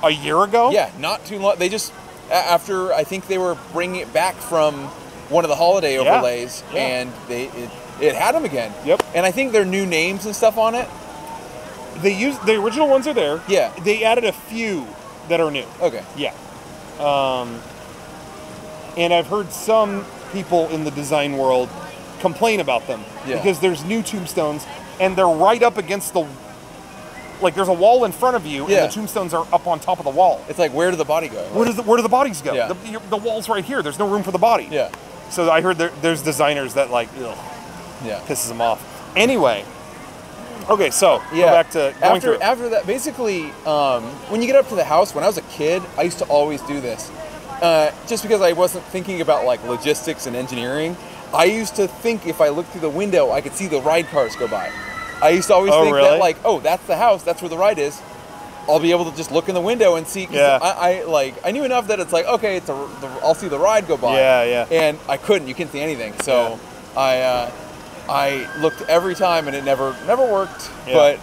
a year ago. Yeah, not too long. They just after I think they were bringing it back from one of the holiday overlays, and it had them again. Yep. And I think their new names and stuff on it. They used the original ones are there. Yeah. They added a few that are new. Okay. Yeah. And I've heard some people in the design world complain about them because there's new tombstones and they're right up against there's a wall in front of you and the tombstones are up on top of the wall. It's like, where do the body go? Where do the bodies go? Yeah. The wall's right here. There's no room for the body. Yeah. So I heard there's designers that pisses them off. Anyway. Okay, so go back to going through it. After that, basically, when you get up to the house, when I was a kid, I used to always do this. Just because I wasn't thinking about like logistics and engineering, I used to think if I looked through the window, I could see the ride cars go by. I used to always think that like, that's the house, that's where the ride is. I'll be able to just look in the window and see. I knew enough that it's like, okay, I'll see the ride go by. Yeah. And I couldn't. You couldn't see anything. So I looked every time and it never worked. Yeah. But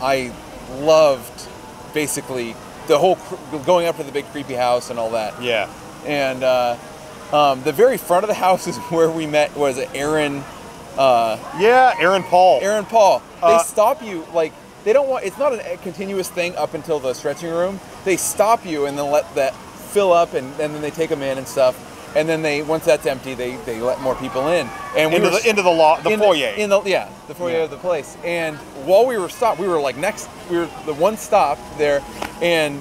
I loved basically the whole going up to the big creepy house and all that. Yeah. And the very front of the house is where we met. Was it Aaron? Aaron Paul. Aaron Paul. They stop you like they don't want. It's not a continuous thing up until the stretching room. They stop you and then let that fill up and then they take them in and stuff. And then once that's empty, they let more people in. And into the foyer. The foyer of the place. And while we were stopped, we were like we were the one stop there, and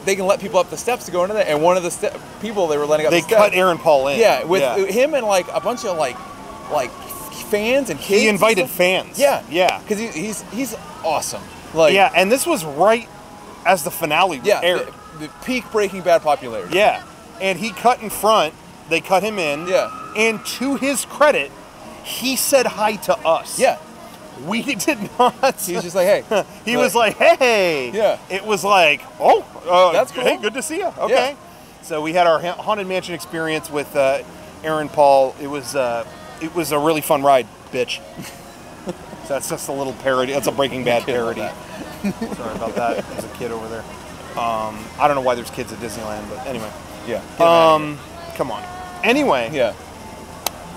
they can let people up the steps to go into there. And one of the people they were letting up the steps. They cut Aaron Paul in. Yeah, with him and like a bunch of like fans and kids. He invited fans. Yeah. Because he's awesome. Like, and this was right as the finale aired. The peak Breaking Bad popularity. Yeah. And he cut in front. They cut him in. Yeah. And to his credit, he said hi to us. Yeah. We did not. He was just like, hey. He was like, hey. Yeah. It was like, oh, that's cool. Hey, good to see you. Okay. Yeah. So we had our Haunted Mansion experience with Aaron Paul. It was a really fun ride, bitch. So that's just a little parody. That's a Breaking Bad parody. Sorry about that. There's a kid over there. I don't know why there's kids at Disneyland, but anyway. Yeah. Come on. Anyway. Yeah.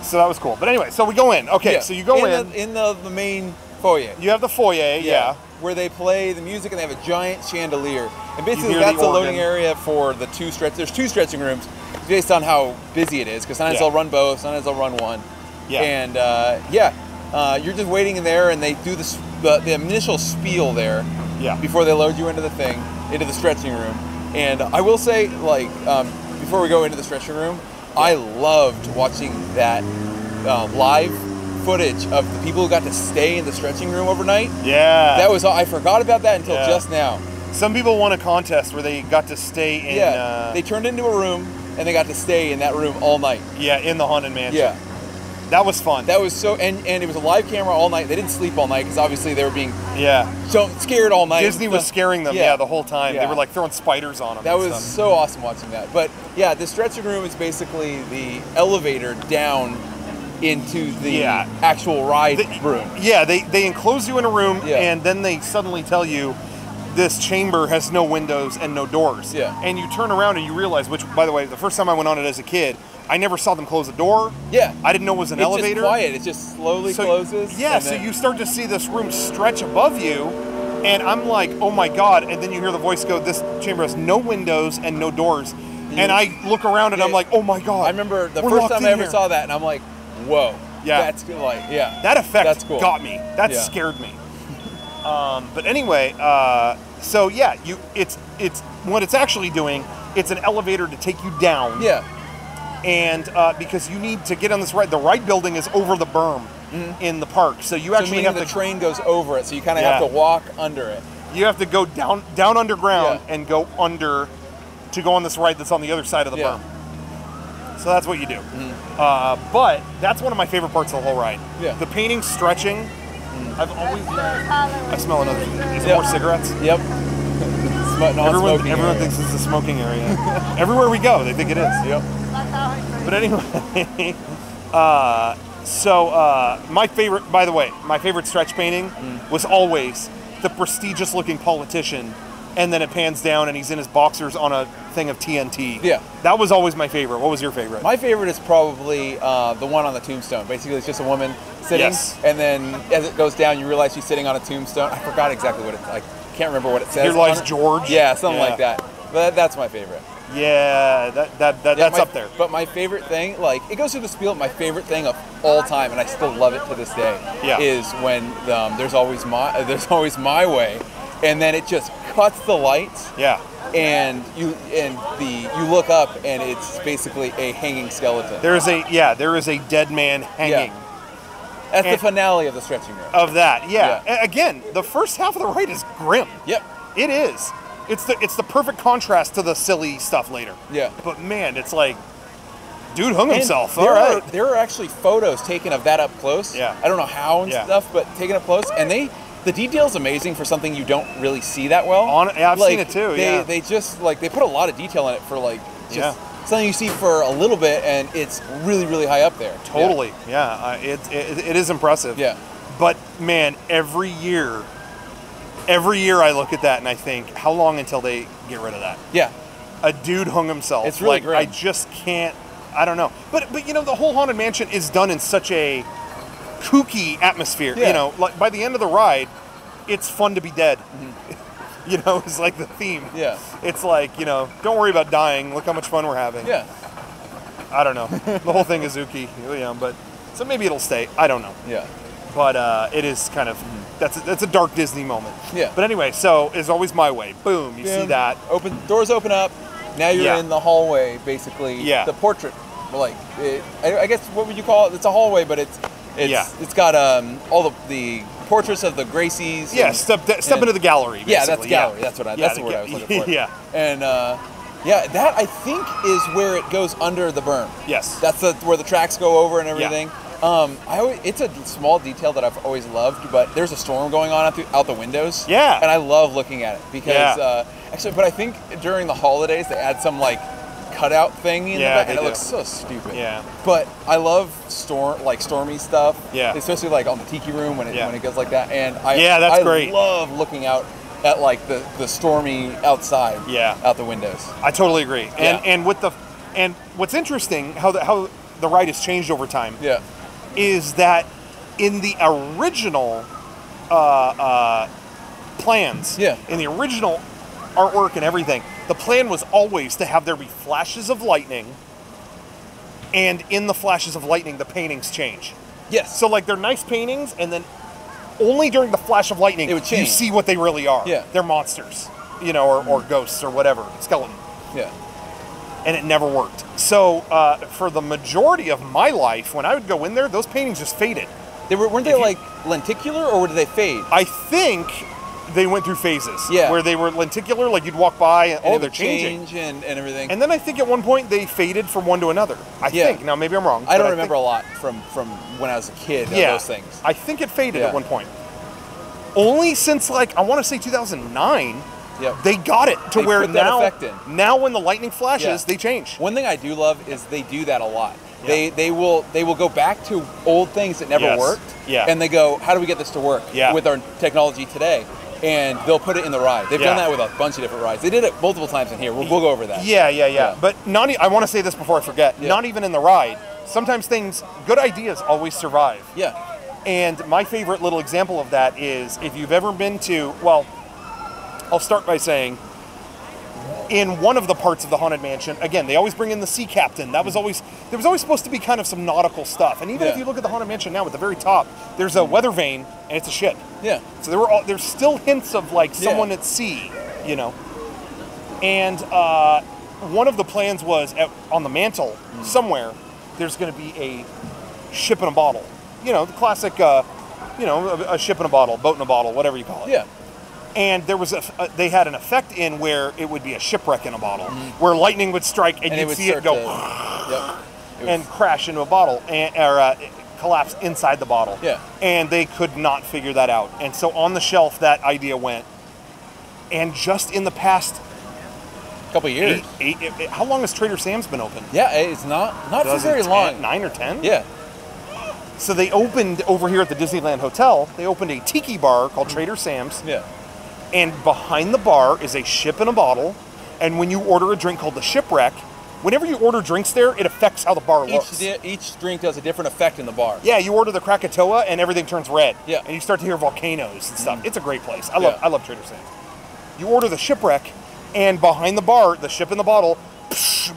So that was cool. But anyway, so we go in. Okay, yeah. So you go in the main foyer. You have the foyer, yeah. Where they play the music and they have a giant chandelier. And basically that's the loading area for the two stretch. There's two stretching rooms based on how busy it is. Because sometimes they'll run both, sometimes they'll run one. Yeah. And you're just waiting in there and they do the initial spiel there. Yeah. Before they load you into the stretching room. And I will say, like, before we go into the stretching room, I loved watching that live footage of the people who got to stay in the stretching room overnight. Yeah. That was, I forgot about that until just now. Some people won a contest where they got to stay in... Yeah, they turned into a room and they got to stay in that room all night. Yeah, in the Haunted Mansion. Yeah. That was fun. That was so, and it was a live camera all night. They didn't sleep all night because obviously they were being so scared all night. Disney was scaring them, the whole time. Yeah. They were like throwing spiders on them. That was so awesome watching that. But yeah, the stretching room is basically the elevator down into the actual ride room. Yeah, they enclose you in a room and then they suddenly tell you this chamber has no windows and no doors. Yeah. And you turn around and you realize, which by the way, the first time I went on it as a kid, I never saw them close the door. Yeah. I didn't know it was an elevator. It's just quiet. It just slowly closes. Yeah, so you start to see this room stretch above you, and I'm like, oh my God. And then you hear the voice go, this chamber has no windows and no doors. And I look around and I'm like, oh my God. I remember the first time I ever saw that, and I'm like, whoa. Yeah. That's like, that effect got me. That scared me. But anyway, so yeah, it's what it's actually doing, it's an elevator to take you down. Yeah. And because you need to get on this ride, the ride building is over the berm in the park, so you actually have the train goes over it, so you kind of have to walk under it. You have to go down underground and go under to go on this ride that's on the other side of the berm. So that's what you do. But that's one of my favorite parts of the whole ride. Yeah. The painting, stretching. I've always I smell another. Is it more cigarettes? Yep. Everyone thinks it's a smoking area. Everywhere we go, they think it is. Yep. But anyway, my favorite, by the way, my favorite stretch painting was always the prestigious looking politician, and then it pans down and he's in his boxers on a thing of TNT. Yeah. That was always my favorite. What was your favorite? My favorite is probably the one on the tombstone. Basically, it's just a woman sitting, and then as it goes down, you realize she's sitting on a tombstone. I forgot exactly what I can't remember what it says. Here lies George. Yeah, something like that. But that's my favorite. Yeah, that's up there. But my favorite thing, like, it goes through the spiel. My favorite thing of all time, and I still love it to this day, is when there's always my way, and then it just cuts the lights. Yeah. And you look up, and it's basically a hanging skeleton. There is a dead man hanging. Yeah. That's the finale of the stretching room. Of that, yeah. Again, the first half of the ride is grim. Yep. It is. It's the perfect contrast to the silly stuff later. Yeah. But man, it's like, dude hung himself. There are actually photos taken of that up close. Yeah. I don't know how and stuff, but taken up close, and the detail's amazing for something you don't really see that well. I've seen it too. They just they put a lot of detail in it for something you see for a little bit, and it's really, really high up there. Totally. Yeah. It is impressive. Yeah. But man, every year I look at that and I think, how long until they get rid of that? Yeah. A dude hung himself. It's really great. I just can't. I don't know. But you know, the whole Haunted Mansion is done in such a kooky atmosphere. Yeah. You know, like by the end of the ride, it's fun to be dead. Mm-hmm. You know, it's like the theme. Yeah. It's like, you know, don't worry about dying. Look how much fun we're having. Yeah. I don't know. The whole thing is ooky. You know, but so maybe it'll stay. I don't know. Yeah. But it is kind of that's a dark Disney moment. Yeah. But anyway, so it's always my way. Boom. You see that. Doors open up. Now you're in the hallway, basically. Yeah. The portrait, I guess what would you call it? It's a hallway, but it's got all the portraits of the Gracies. Yeah. Step into the gallery. Basically. Yeah, that's gallery. That's the word I was looking for. Yeah. And Yeah, that I think is where it goes under the berm. Yes. That's where the tracks go over and everything. Yeah. It's a small detail that I've always loved, but there's a storm going on out the windows. Yeah. And I love looking at it because, actually, but I think during the holidays they add some like cutout thing in the back, and it looks so stupid. Yeah. But I love stormy stuff. Yeah. Especially like on the tiki room when it goes like that. And that's great. I love looking out at like the stormy outside. Out the windows. I totally agree. And what's interesting how the ride has changed over time. Yeah. Is that in the original plans, in the original artwork and everything, the plan was always to have there be flashes of lightning, and in the flashes of lightning, the paintings change. Yes. So, like, they're nice paintings, and then only during the flash of lightning, you see what they really are. Yeah. They're monsters, or ghosts or whatever, skeleton. Yeah. And it never worked. So, for the majority of my life, when I would go in there, those paintings just faded. Weren't they like lenticular, or did they fade? I think they went through phases. Yeah. Where they were lenticular, like you'd walk by and they're changing. And everything. And then I think at one point they faded from one to another. I think. Now, maybe I'm wrong. I don't remember a lot from when I was a kid of those things. I think it faded at one point. Only since, like, I want to say 2009, they got it to where now when the lightning flashes, they change. One thing I do love is they do that a lot. Yeah. They will go back to old things that never worked, and they go, how do we get this to work with our technology today? And they'll put it in the ride. They've done that with a bunch of different rides. They did it multiple times in here. We'll go over that. Yeah. But I want to say this before I forget. Not even in the ride. Sometimes good ideas always survive. Yeah. And my favorite little example of that is if you've ever been to, well, I'll start by saying, in one of the parts of the Haunted Mansion, again, they always bring in the sea captain. There was always supposed to be kind of some nautical stuff. And even if you look at the Haunted Mansion now, at the very top, there's a weather vane, and it's a ship. Yeah. So there's still hints of, like, someone at sea, And one of the plans was, on the mantle, somewhere, there's going to be a ship in a bottle. The classic, a ship in a bottle, boat in a bottle, whatever you call it. Yeah. And there was they had an effect in where it would be a shipwreck in a bottle, where lightning would strike and you'd see it go and crash into a bottle or collapse inside the bottle. Yeah. And they could not figure that out. And so on the shelf, that idea went. And just in the past couple years, how long has Trader Sam's been open? Yeah, it's not for very long. 9 or 10? Yeah. So they opened over here at the Disneyland Hotel. They opened a tiki bar called Trader Sam's. Yeah. And behind the bar is a ship in a bottle. And when you order a drink called the Shipwreck, whenever you order drinks there, it affects how the bar looks. Each drink does a different effect in the bar. Yeah, you order the Krakatoa and everything turns red. Yeah. And you start to hear volcanoes and stuff. It's a great place. I love Trader Sam's. You order the Shipwreck, and behind the bar, the ship in the bottle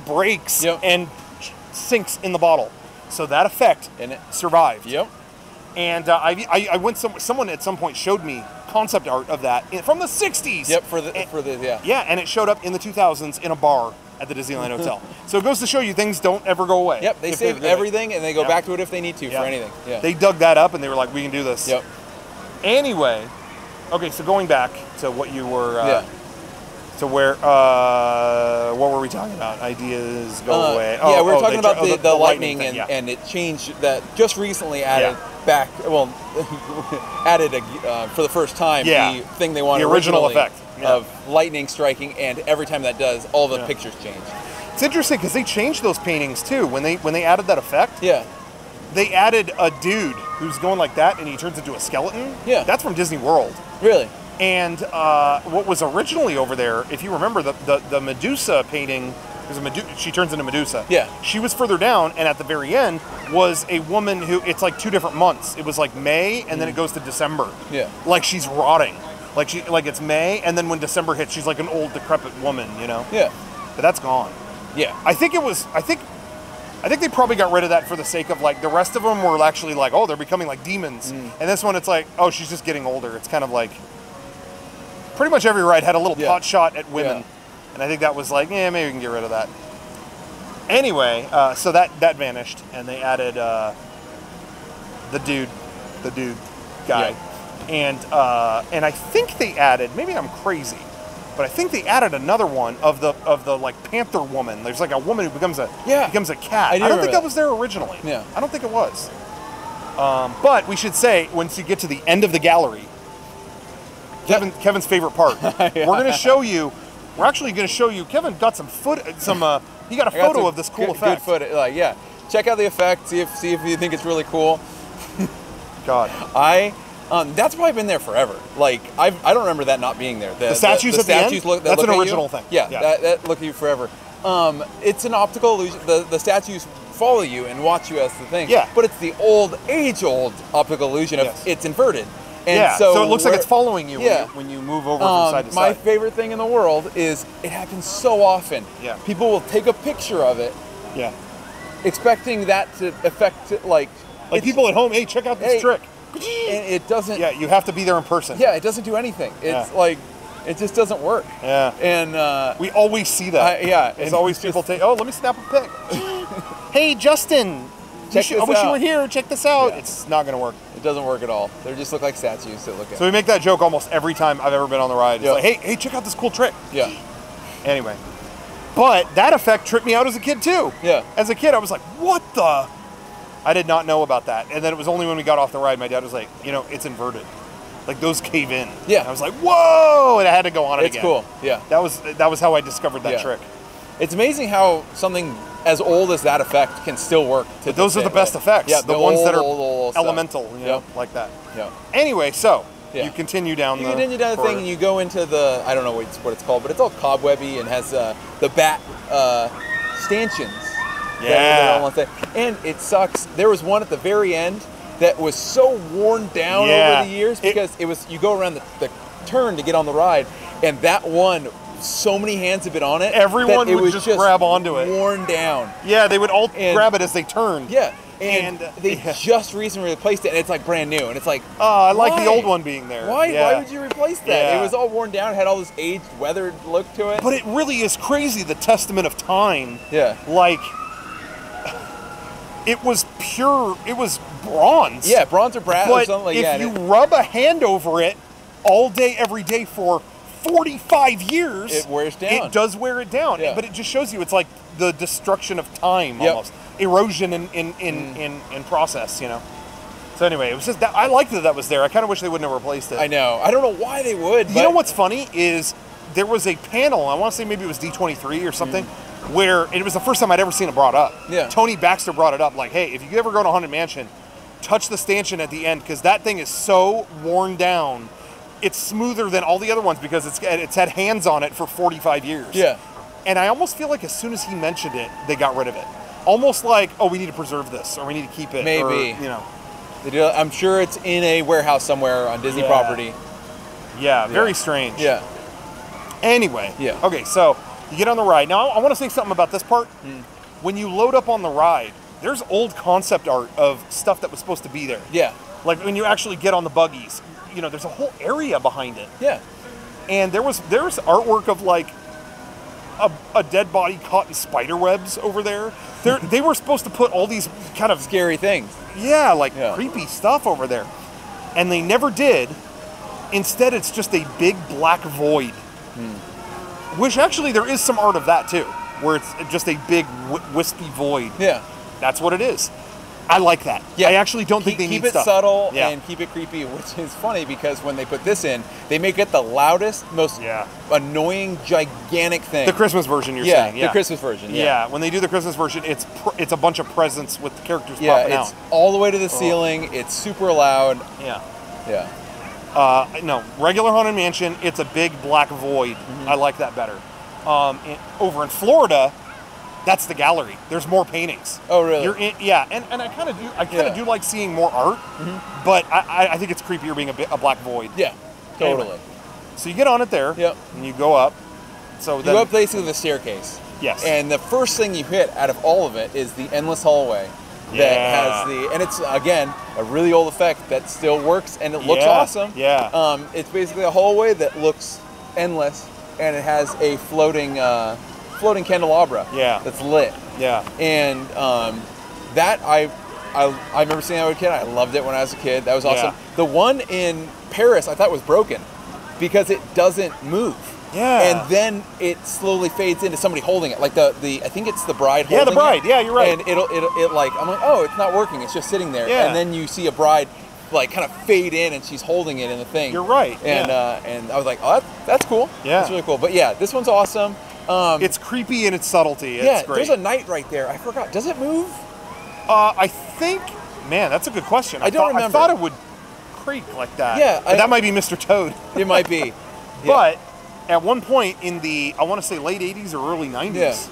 breaks and sinks in the bottle. So that effect survived. Yep. And I went. Someone at some point showed me concept art of that from the 60s. Yep. Yeah, and it showed up in the 2000s in a bar at the Disneyland Hotel. So it goes to show you things don't ever go away. Yep. They save everything and they go back to it if they need to for anything. Yeah. They dug that up and they were like, we can do this. Yep. Anyway, okay. So going back to what you were. So what were we talking about? Ideas go away. We were talking about the lightning thing, and it changed that just recently added back. Well, added for the first time the thing they wanted. The original effect of lightning striking, and every time that does, all the pictures change. It's interesting because they changed those paintings too when they added that effect. Yeah. They added a dude who's going like that, and he turns into a skeleton. Yeah. That's from Disney World. Really. And what was originally over there, if you remember, the Medusa painting, she turns into Medusa. Yeah. She was further down, and at the very end was a woman who, it's like 2 different months. It was like May, and then it goes to December. Yeah. Like she's rotting. Like it's May, and then when December hits, she's like an old, decrepit woman, Yeah. But that's gone. Yeah. I think they probably got rid of that for the sake of, like, the rest of them were actually like, oh, they're becoming like demons. And this one, it's like, oh, she's just getting older. It's kind of like, pretty much every ride had a little pot shot at women. Yeah. And I think that was like, maybe we can get rid of that. Anyway, so that vanished, and they added the dude guy. Yeah. And I think they added, maybe I'm crazy, But I think they added another one of the like Panther woman. There's like a woman who becomes a cat. I don't think that was there originally. Yeah. I don't think it was. But we should say, once you get to the end of the gallery, Kevin's favorite part, we're actually going to show you, Kevin got he got a photo of this cool effect. Good footage, check out the effect, see if you think it's really cool. God. That's probably been there forever. Like, I don't remember that not being there. The statues at the end? That's an original thing. Yeah, that look at you forever. It's an optical illusion. The statues follow you and watch you as the thing. Yeah. But it's the age-old optical illusion of it's inverted. And so it looks like it's following you when you move over from side to side. My favorite thing in the world is it happens so often. Yeah. People will take a picture of it. Yeah. Expecting that to affect, like people at home, hey, check out this trick. And it doesn't. Yeah, you have to be there in person. Yeah, it doesn't do anything. It's like, it just doesn't work. Yeah. And we always see that. There's always people take, let me snap a pic. Hey, Justin, I wish you were here. Check this out. Yeah. It's not going to work. It doesn't work at all. They just look like statues to look at. So we make that joke almost every time I've ever been on the ride. It's like, hey, check out this cool trick. Yeah. Anyway. But that effect tripped me out as a kid, too. Yeah. As a kid, I was like, what the? I did not know about that. And then it was only when we got off the ride, my dad was like, it's inverted. Like, those cave in. Yeah. And I was like, whoa! And I had to go on it again. It's cool. Yeah. That was how I discovered that trick. It's amazing how something as old as that effect can still work. But those are the best effects. Yeah, the ones that are elemental, like that. Yeah. Anyway, so you continue down the thing, and you go into the, I don't know what it's called, but it's all cobwebby and has the bat stanchions. Yeah. And it sucks. There was one at the very end that was so worn down over the years because you go around the turn to get on the ride, and that one, so many hands have been on it. Everyone would just grab onto it. Worn down. Yeah, they would all grab it as they turned. Yeah. And they just recently replaced it, and it's like brand new. And it's like, I like the old one being there. Why would you replace that? Yeah. It was all worn down, had all this aged, weathered look to it. But it really is crazy, the testament of time. Yeah. Like, it was bronze. Yeah, bronze or brass or something like that. If you rub a hand over it all day, every day for 45 years, it wears down. It does wear it down. Yeah. But it just shows you it's like the destruction of time almost. Erosion in process, So anyway, it was just that I liked that was there. I kind of wish they wouldn't have replaced it. I know. I don't know why they would. You know what's funny is there was a panel, I want to say maybe it was D23 or something, where it was the first time I'd ever seen it brought up. Yeah. Tony Baxter brought it up, like, hey, if you ever go to Haunted Mansion, touch the stanchion at the end, because that thing is so worn down. It's smoother than all the other ones because it's had hands on it for 45 years. Yeah. And I almost feel like as soon as he mentioned it, they got rid of it. Almost like, we need to preserve this, or we need to keep it. Maybe. Or, They do. I'm sure it's in a warehouse somewhere on Disney property. Yeah, very strange. Yeah. Anyway. Yeah. Okay, so you get on the ride. Now, I want to say something about this part. When you load up on the ride, there's old concept art of stuff that was supposed to be there. Yeah. Like when you actually get on the buggies, there's a whole area behind it. Yeah. And there's artwork of like a dead body caught in spider webs over there. They were supposed to put all these kind of scary things. Yeah, creepy stuff over there. And they never did. Instead, it's just a big black void. Which actually there is some art of that too, where it's just a big wispy void. Yeah. That's what it is. I like that. Yeah. I actually don't think they need stuff. Keep it subtle and keep it creepy, which is funny because when they put this in, they make it the loudest, most annoying, gigantic thing. The Christmas version, you're saying. Yeah, the Christmas version. Yeah, when they do the Christmas version, it's a bunch of presents with the characters popping out. It's all the way to the ceiling. It's super loud. Yeah. Yeah. No, regular Haunted Mansion, it's a big black void. I like that better. Over in Florida, that's the gallery. There's more paintings. Oh, really? And I kind of do like seeing more art, but I think it's creepier being a black void. Yeah, totally. Anyway, so you get on it there, and you go up. So you go up basically the staircase. Yes. And the first thing you hit out of all of it is the endless hallway. That has and it's again a really old effect that still works and it looks awesome. Yeah. It's basically a hallway that looks endless and it has a floating candelabra. That's lit. Yeah. And that I remember seeing that as a kid. I loved it when I was a kid. That was awesome. The one in Paris I thought was broken because it doesn't move. Yeah. And then it slowly fades into somebody holding it, like the I think it's the bride holding it. Yeah, the bride. Yeah, you're right. And it like, I'm like, oh, it's not working. It's just sitting there. Yeah. And then you see a bride like kind of fade in, and she's holding it in the thing. You're right. And and I was like, oh, that's cool. Yeah. That's really cool. But yeah, this one's awesome. It's creepy in its subtlety. It's great. There's a knight right there. I forgot. Does it move? I think, man, that's a good question. I don't remember. I thought it would creak like that. Yeah. But that might be Mr. Toad. It might be. But at one point in the, I want to say late 80s or early 90s,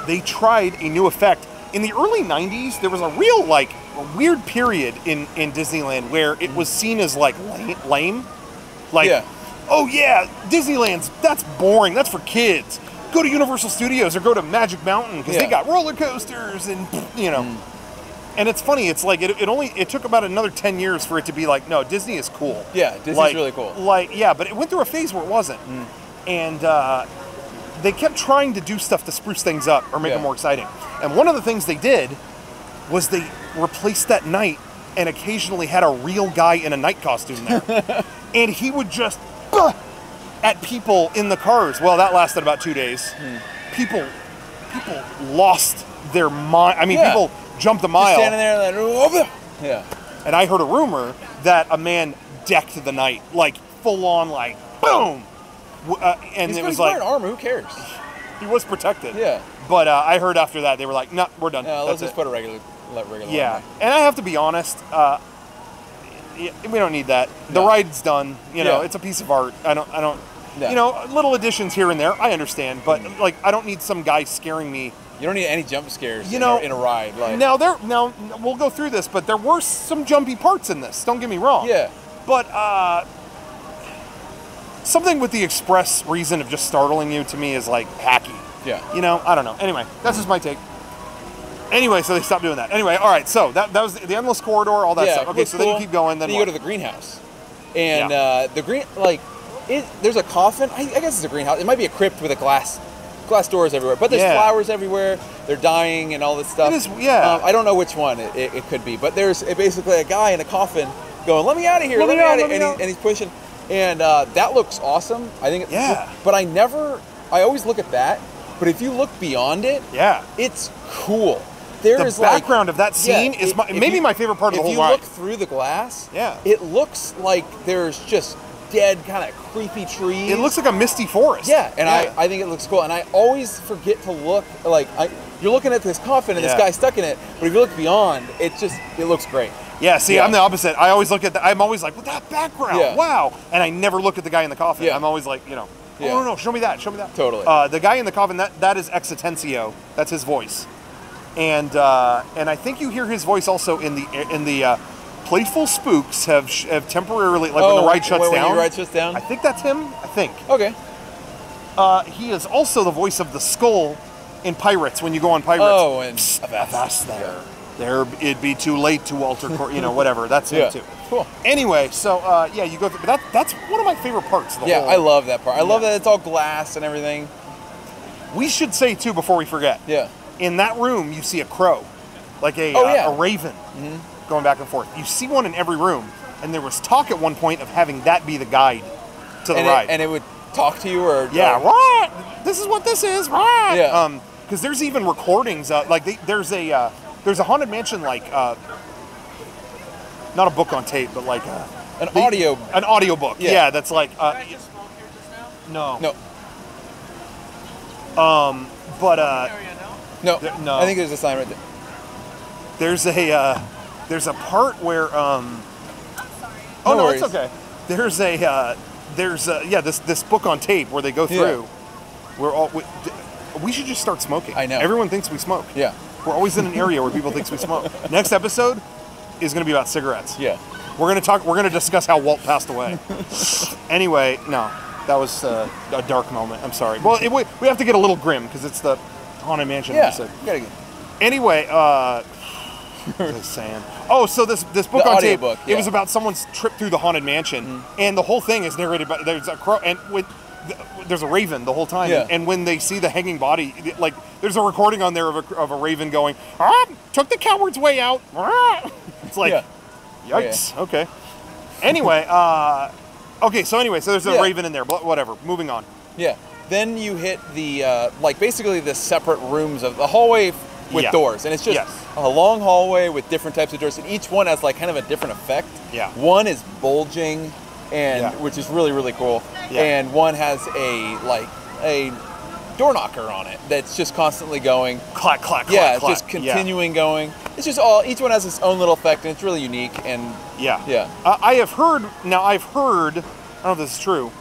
they tried a new effect. In the early 90s, there was a real, like, a weird period in Disneyland where it was seen as, like, lame. Like, oh yeah, Disneyland's, that's boring, that's for kids. Go to Universal Studios or go to Magic Mountain because they got roller coasters and, you know. And it's funny, it's like, it took about another 10 years for it to be like, no, Disney is cool. Yeah, Disney's really cool. Like, yeah, but it went through a phase where it wasn't. And they kept trying to do stuff to spruce things up or make them more exciting. And one of the things they did was they replaced that knight and occasionally had a real guy in a knight costume there. And he would just at people in the cars. Well, that lasted about 2 days. People lost their mind. I mean, people jumped a mile. Just standing there and And I heard a rumor that a man decked the knight, like full on, like boom. And he's it was like wearing armor. Who cares? He was protected. Yeah. But I heard after that they were like, "No, we're done. Let's just put a regular." Yeah. And I have to be honest. We don't need that. The ride's done. You know, it's a piece of art. I don't. You know, little additions here and there. I understand, but like, I don't need some guy scaring me. You don't need any jump scares. In a ride. Like now we'll go through this, but there were some jumpy parts in this. Don't get me wrong. Yeah. But something with the express reason of just startling you to me is like hacky. Yeah. You know, I don't know. Anyway, that's just my take. Anyway, so they stopped doing that. Anyway, all right. So that was the endless corridor, all that stuff. Okay, so then you keep going. Then you go to the greenhouse, and there's a coffin. I guess it's a greenhouse. It might be a crypt with a glass doors everywhere. But there's flowers everywhere. They're dying and all this stuff. It is, I don't know which one it could be, but there's basically a guy in a coffin going, "Let me out of here! Let me out of here!" And he's pushing, and that looks awesome. I think. But I always look at that. But if you look beyond it, it's cool. The background of that scene is maybe my favorite part of the whole ride. If you look through the glass, it looks like there's just dead, kind of creepy trees. It looks like a misty forest. Yeah, and I think it looks cool. And I always forget to look, you're looking at this coffin and this guy's stuck in it, but if you look beyond, it looks great. Yeah, see, I'm the opposite. I always look at I'm always like, well, that background, wow. And I never look at the guy in the coffin. I'm always like, you know, oh, no, show me that. Totally. The guy in the coffin, that is Exitencio. That's his voice. And I think you hear his voice also in the Playful Spooks have temporarily, like when the ride shuts down. When the ride shuts down? I think that's him. I think. Okay. He is also the voice of the skull in Pirates when you go on Pirates. Oh, and Avast there. There, it'd be too late to alter, whatever. That's him too. Cool. Anyway, so you go through. But that's one of my favorite parts. I love that part. I love that it's all glass and everything. We should say too before we forget. Yeah. In that room, you see a crow, like a raven, going back and forth. You see one in every room, and there was talk at one point of having that be the guide to the ride. And it would talk to you, or this is what this is, because there's even recordings. There's a Haunted Mansion, not a book on tape, but like an audio book. Yeah, that's like no. No, I think there's a sign right there. There's a part where it's okay. There's this book on tape where they go through. We should just start smoking. I know. Everyone thinks we smoke. Yeah. We're always in an area where people think we smoke. Next episode is going to be about cigarettes. Yeah. We're going to discuss how Walt passed away. Anyway, no. That was a dark moment. I'm sorry. Well, we have to get a little grim because it's the Haunted Mansion episode. Anyway, what was I saying? Oh, so this book on tape, it was about someone's trip through the Haunted Mansion, and the whole thing is narrated by, there's a crow, and there's a raven the whole time, and when they see the hanging body, there's a recording on there of a raven going, took the coward's way out. It's like, yikes. Okay. Anyway, so there's a raven in there, but whatever. Moving on. Yeah. Then you hit the, like, basically the separate rooms of the hallway with doors. And it's just a long hallway with different types of doors. And each one has, like, kind of a different effect. Yeah. One is bulging, and which is really, really cool. Yeah. And one has a door knocker on it that's just constantly going. Clack, clack, yeah, clack, clack. Just continuing going. It's just each one has its own little effect, and it's really unique. And I've heard, I don't know if this is true,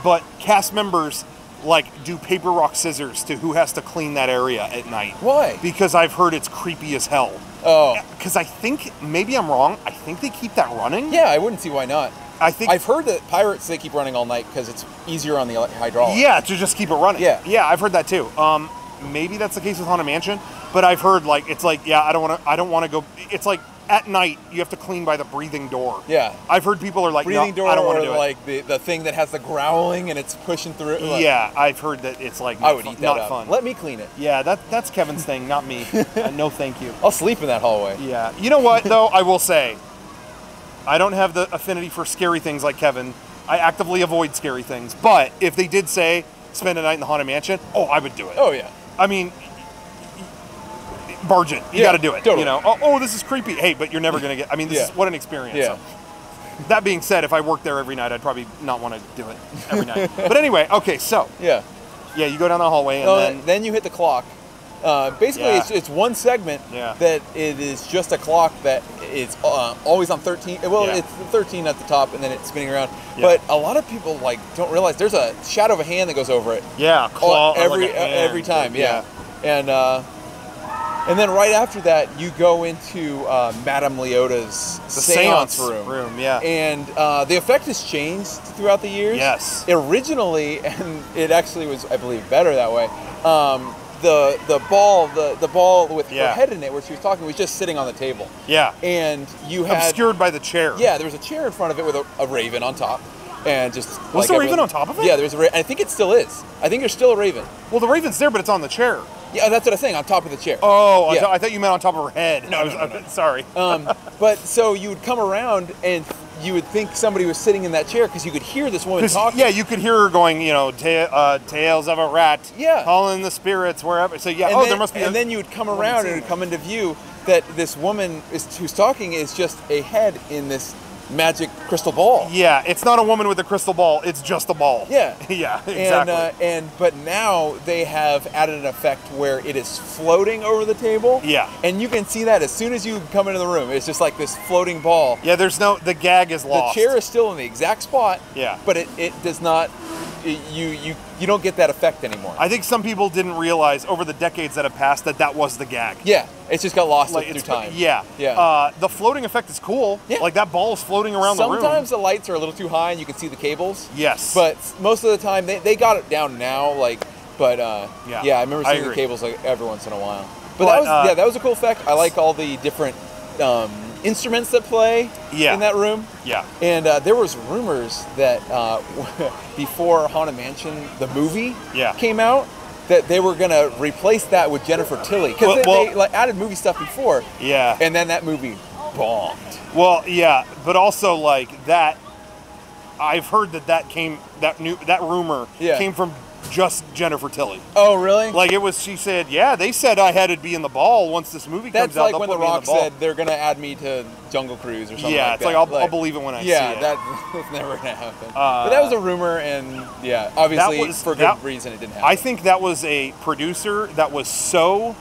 but cast members like do paper, rock, scissors to who has to clean that area at night. Why? Because I've heard it's creepy as hell. Oh. Because I think, maybe I'm wrong, I think they keep that running. Yeah, I wouldn't see why not. I've heard that pirates, they keep running all night because it's easier on the hydraulic. Yeah, to just keep it running. Yeah, I've heard that too. Maybe that's the case with Haunted Mansion, but I've heard like it's like I don't want to go. It's like at night you have to clean by the breathing door. Yeah, I've heard people are like breathing door, I don't want to do like the thing that has the growling and it's pushing through. Like, yeah, I've heard that it's like I would eat that not up. fun. Let me clean it. Yeah, that's Kevin's thing, not me. No, thank you. I'll sleep in that hallway. Yeah, you know what though? I will say, I don't have the affinity for scary things like Kevin. I actively avoid scary things. But if they did say spend a night in the Haunted Mansion, I would do it. Oh yeah. I mean, barge it. You got to do it. Totally. You know. This is creepy. Hey, but you're never gonna get. I mean, this is what an experience. Yeah. So. That being said, if I worked there every night, I'd probably not want to do it every night. But anyway, okay, so yeah, you go down the hallway and then you hit the clock. Basically, it's one segment that it is just a clock that is always on 13. Well, it's 13 at the top, and then it's spinning around. Yeah. But a lot of people don't realize there's a shadow of a hand that goes over it. Yeah, claw every time. Yeah. And then right after that, you go into Madame Liotta's seance room. Yeah. And the effect has changed throughout the years. Yes. Originally, and it actually was, I believe, better that way. The ball with her head in it, where she was talking, was just sitting on the table. Yeah. And you had obscured by the chair. Yeah, there was a chair in front of it with a raven on top. And just was there a raven on top of it? Yeah, there was a raven. I think it still is. I think there's still a raven. Well, the raven's there, but it's on the chair. Yeah, that's what I'm saying, on top of the chair. Oh, yeah. I thought you meant on top of her head. No. Sorry. But so you would come around and you would think somebody was sitting in that chair because you could hear this woman talking. Yeah, you could hear her going, tales of a rat, calling the spirits wherever. So yeah, there must be. And then you would come around and it would come into view that this woman who's talking is just a head in this magic crystal ball. Yeah, it's not a woman with a crystal ball, it's just a ball. Yeah. Yeah, exactly. But now they have added an effect where it is floating over the table. Yeah. And you can see that as soon as you come into the room. It's just like this floating ball. Yeah, the gag is lost. The chair is still in the exact spot. Yeah. But it does not, you don't get that effect anymore. I think some people didn't realize over the decades that have passed that was the gag. Yeah. It's just got lost through time. Yeah. Yeah. The floating effect is cool. Yeah. Like that ball is floating around the room. Sometimes the lights are a little too high and you can see the cables. Yes. But most of the time they got it down now. I remember seeing the cables every once in a while. But that was a cool effect. I like all the different instruments that play in that room. Yeah. And there was rumors that before Haunted Mansion, the movie came out, that they were going to replace that with Jennifer Tilly. Because they added movie stuff before. Yeah. And then that movie bombed. Well, yeah, but also that, I've heard that rumor came from just Jennifer Tilly. Oh, really? She said, they said I had to be in the ball once this movie comes out. That's like when The Rock said they're going to add me to Jungle Cruise or something like that. Yeah, it's I'll believe it when I see it. Yeah, that's never going to happen. But that was a rumor, and obviously for good reason it didn't happen. I think that was a producer that was so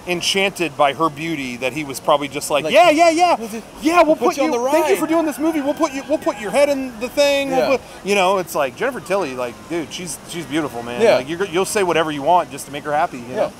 enchanted by her beauty that he was probably just like we'll put you on the ride. Thank you for doing this movie. We'll put your head in the thing. It's like Jennifer Tilly, dude, she's beautiful, man. Yeah. You'll say whatever you want just to make her happy, you know.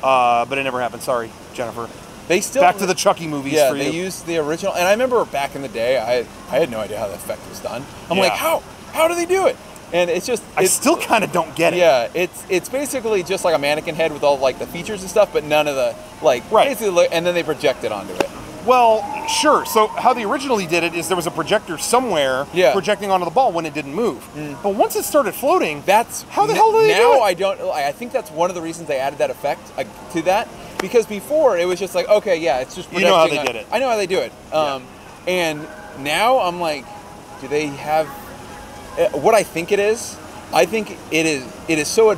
But it never happened. Sorry, Jennifer. They still back to the Chucky movies. Yeah, they used the original, and I remember back in the day, I had no idea how the effect was done. I'm like, how do they do it? And it's just... I still kind of don't get it. Yeah, it's basically just like a mannequin head with all the features and stuff, but none of the, basically, and then they project it onto it. Well, sure. So how they originally did it is there was a projector somewhere projecting onto the ball when it didn't move. But once it started floating, how the hell did they do it? I think that's one of the reasons they added that effect to that, because before it was just like, okay, it's just projecting. You know how they did it. I know how they do it. And now I'm like, do they have... What I think it is I think it is so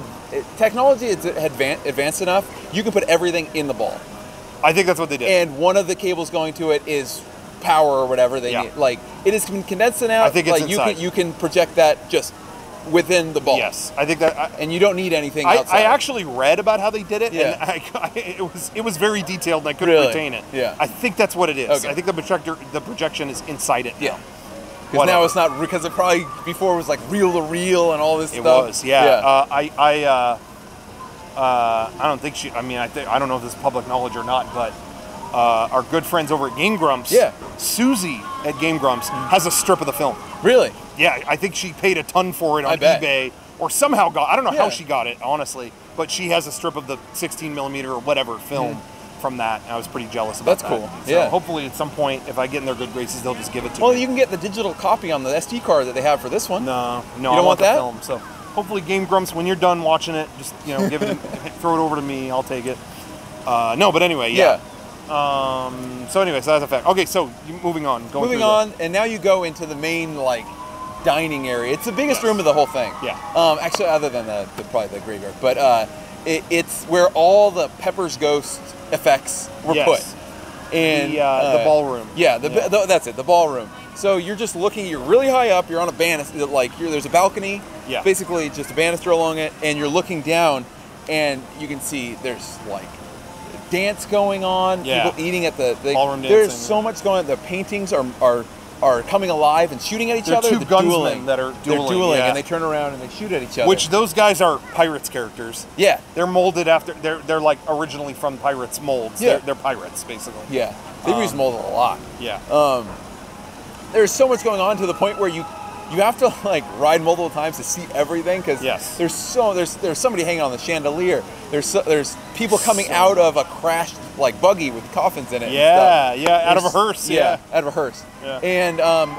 technology is advanced enough. You can put everything in the ball. I think that's what they did. And one of the cables going to it is power or whatever they need. Like, it is condensed enough. I think it's like inside. you can project that just within the ball. Yes, I think that, and you don't need anything outside. I actually read about how they did it, Yeah. and it was very detailed, and I couldn't retain it. Yeah, I think that's what it is. Okay. I think the projection is inside it. Yeah, because now it's not, because it probably before was like reel to reel and all this stuff. It was, yeah. I don't think she. I mean, I don't know if this is public knowledge or not, but our good friends over at Game Grumps, Susie at Game Grumps has a strip of the film. Really? Yeah, I think she paid a ton for it on eBay, or somehow got. I don't know how she got it, honestly, but she has a strip of the 16mm or whatever film from that. And I was pretty jealous about that. That's cool. So hopefully at some point, if I get in their good graces, they'll just give it to me. Well, you can get the digital copy on the SD card that they have for this one. No, you don't want that? Film, so hopefully, Game Grumps, when you're done watching it, just give it, throw it over to me. I'll take it. No, but anyway, yeah. So anyway, so that's a fact. Okay, so moving on. Moving on, and now you go into the main dining area. It's the biggest room of the whole thing. Yeah. Actually, other than probably the graveyard, but it's where all the Pepper's Ghost effects were put. And the ballroom. Yeah, that's it. The ballroom. So you're just looking. You're really high up. You're on a banister. There's a balcony. Yeah. Basically, just a banister along it, and you're looking down, and you can see there's dance going on. Yeah. People eating at the ballroom dancing. There's so much going on. The paintings are coming alive and shooting at each other. They're two gunsmen that are dueling. They're dueling, and they turn around and they shoot at each other. Which those guys are Pirates characters. Yeah. They're molded after. They're like originally from Pirates molds. Yeah. They're pirates basically. Yeah. They've used molded a lot. Yeah. There's so much going on to the point where you have to ride multiple times to see everything, because there's somebody hanging on the chandelier. There's people coming out of a crashed buggy with coffins in it. Out of a hearse. Out of a hearse. Yeah. And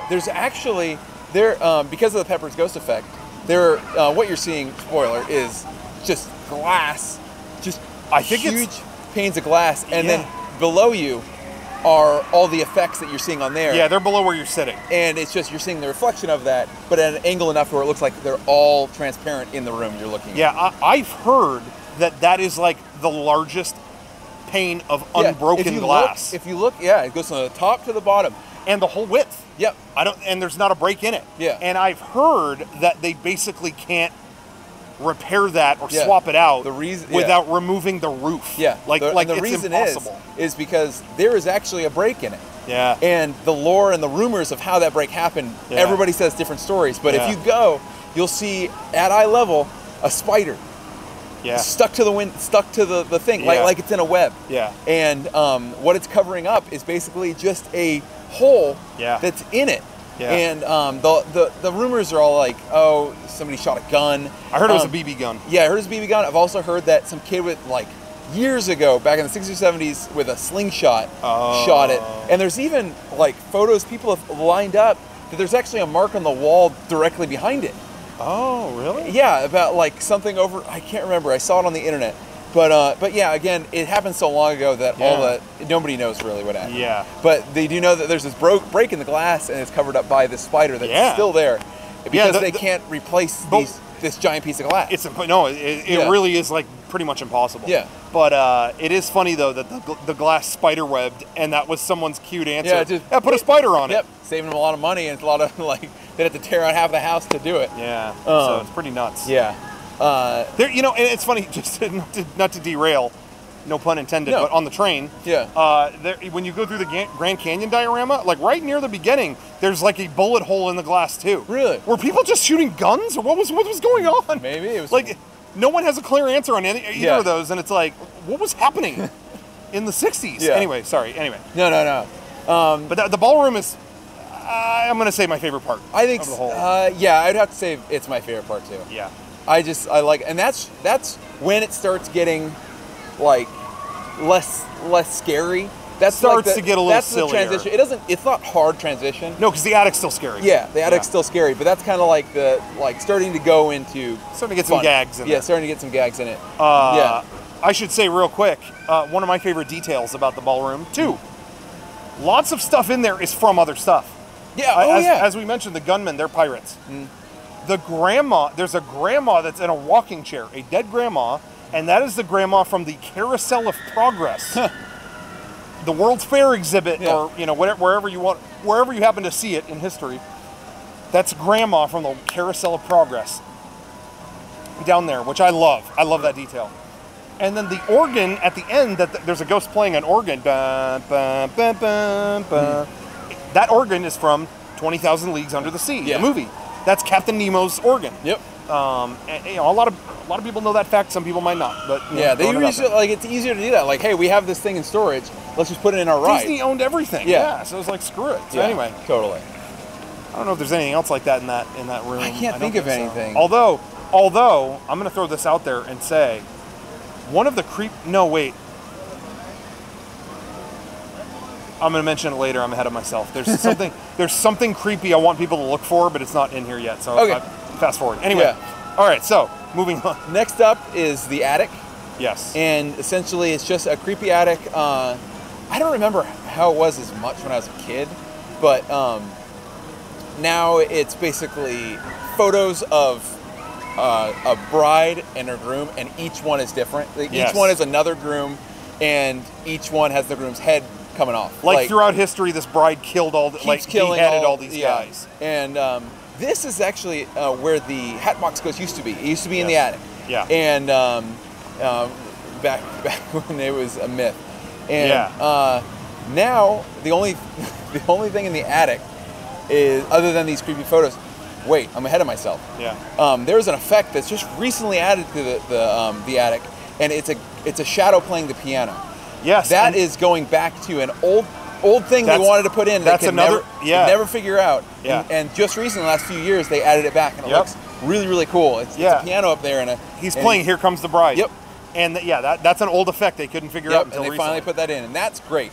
there's actually because of the Pepper's Ghost effect, what you're seeing, spoiler, is just glass, huge panes of glass, and then below you are all the effects that you're seeing on there. Yeah, they're below where you're sitting. And it's just, you're seeing the reflection of that, but at an angle enough where it looks like they're all transparent in the room you're looking at. Yeah, I've heard that is the largest pane of unbroken glass. If you look, it goes from the top to the bottom. And the whole width. Yep. And there's not a break in it. Yeah. And I've heard that they basically can't repair that or swap it out without removing the roof. Yeah. The it's reason impossible. is because there is actually a break in it. Yeah. And the lore and the rumors of how that break happened, everybody says different stories. But if you go, you'll see at eye level a spider. Yeah. Stuck to the thing, like it's in a web. Yeah. And what it's covering up is basically just a hole that's in it. Yeah. And the rumors are all oh, somebody shot a gun. I heard it was a BB gun. Yeah, I heard it was a BB gun. I've also heard that some kid with years ago, back in the 60s or 70s, with a slingshot shot it. And there's even photos people have lined up that there's actually a mark on the wall directly behind it. Oh, really? Yeah, about something over, I can't remember. I saw it on the internet. But yeah, again, it happened so long ago that nobody knows really what happened. Yeah. But they do know that there's this break in the glass, and it's covered up by this spider that's still there, because they can't replace this giant piece of glass. It really is pretty much impossible. Yeah. But it is funny though that the glass spider webbed, and that was someone's cute answer. Yeah, put a spider on it. Yep, saving them a lot of money, and it's a lot of they have to tear out half the house to do it. Yeah. So it's pretty nuts. Yeah. And it's funny, just not to derail, no pun intended, but on the train. Yeah. When you go through the Grand Canyon diorama, right near the beginning, there's a bullet hole in the glass too. Really? Were people just shooting guns, or what was going on? Maybe it was no one has a clear answer on either of those, and it's what was happening in the 60s? Yeah. Anyway, sorry. Anyway. No. But the ballroom is, I'm going to say, my favorite part. I think of the whole. I'd have to say it's my favorite part too. Yeah. I like, and that's when it starts getting less scary. That starts to get a little sillier. The transition. It's not hard transition. No, because the attic's still scary. Yeah, the attic's still scary, but that's kind of starting to go into starting to get some gags in it. Yeah, starting to get some gags in it. I should say real quick, one of my favorite details about the ballroom too. Lots of stuff in there is from other stuff. Yeah. As we mentioned, the gunmen, they're pirates. The grandma, there's a grandma that's in a walking chair, a dead grandma, and that is the grandma from the Carousel of Progress. The World's Fair exhibit, or, you know, wherever you happen to see it in history. That's grandma from the Carousel of Progress. Down there, which I love. I love that detail. And then the organ at the end, there's a ghost playing an organ. That organ is from 20,000 Leagues Under the Sea, the movie. That's Captain Nemo's organ. Yep. And, you know, a lot of people know that fact. Some people might not. But they usually like it's easier to do that. Like, hey, we have this thing in storage. Let's just put it in our ride. Disney owned everything. Yeah. So it was like, screw it. So anyway, totally. I don't know if there's anything else like that in that room. I can't think of anything. So. Although I'm going to throw this out there and say, one of the No, wait. I'm going to mention it later. I'm ahead of myself. There's something. There's something creepy I want people to look for, but it's not in here yet. So fast forward. Anyway. All right. So moving on. Next up is the attic. Yes. And essentially, it's just a creepy attic. I don't remember how it was as much when I was a kid, but now it's basically photos of a bride and her groom, and each one is different. Each one is another groom, and each one has the groom's head coming off. Like throughout history, this bride killed beheaded all these guys. And this is actually where the Hatbox Ghost used to be. It used to be in the attic. Yeah. And back when it was a myth. And now the only thing in the attic is, other than these creepy photos. Wait, I'm ahead of myself. Yeah. There's an effect that's just recently added to the attic, and it's a shadow playing the piano. Yes. That is going back to an old thing they wanted to put in. That's another. Never figure out. Yeah. And just recently, the last few years, they added it back, and it looks really, really cool. It's a piano up there, and he's playing "Here Comes the Bride." Yep. And that's an old effect they couldn't figure out until and they recently. finally put that in, and that's great.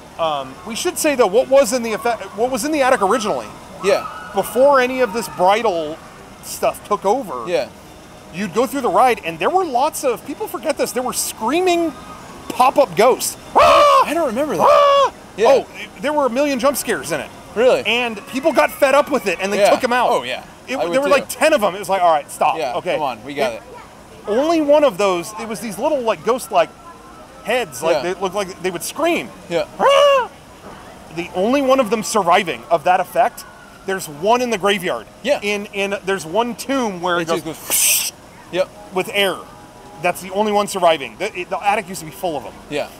We should say though, what was in the attic originally? Yeah. Before any of this bridal stuff took over, you'd go through the ride, and there were lots of people forget this. There were screaming pop-up ghosts. I don't remember that. Oh, there were a million jump scares in it. Really? And people got fed up with it, and they took them out. Oh yeah. There were like 10 of them. It was like, all right, stop. Yeah. Okay. Come on, we got it. Only one of those. It was these little like ghost-like heads. Like they looked like they would scream. Yeah. The only one of them surviving of that effect. There's one in the graveyard. Yeah. There's one tomb where it goes with air. That's the only one surviving. The attic used to be full of them. Yeah.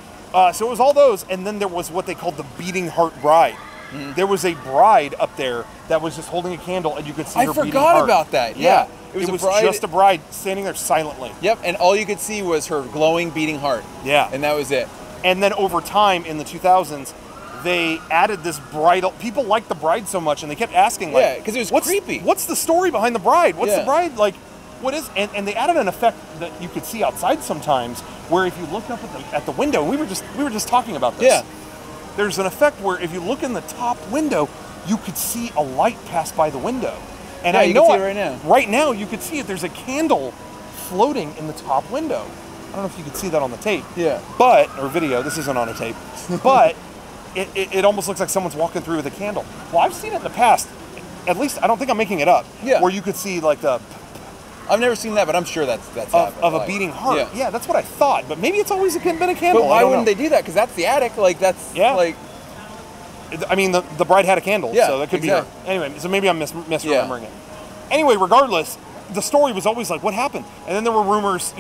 So it was all those, and then there was what they called the beating heart bride. Mm-hmm. There was a bride up there that was just holding a candle, and you could see her beating heart. I forgot about that. Yeah. It was just a bride standing there silently. Yep, and all you could see was her glowing, beating heart. Yeah. And that was it. And then over time, in the 2000s, they added this bridal. People liked the bride so much, and they kept asking, like, because it was creepy. What's the story behind the bride? What's the bride like? What is? And they added an effect that you could see outside sometimes, where if you looked up at the window, we were just talking about this. Yeah. There's an effect where if you look in the top window, you could see a light pass by the window. And I know you can see it right now. Right now, you could see it. There's a candle floating in the top window. I don't know if you could see that on the tape. Yeah. Or video. This isn't on a tape. But it almost looks like someone's walking through with a candle. Well, I've seen it in the past. At least, I don't think I'm making it up. Yeah. Where you could see like the... I've never seen that, but I'm sure that's happened. Of a beating heart. Yeah, that's what I thought. But maybe it's always been a candle. But why wouldn't they do that? Because that's the attic. Like, that's like... I mean, the bride had a candle, so that could be her. Anyway, so maybe I'm misremembering it. Anyway, regardless, the story was always like, what happened? And then there were rumors,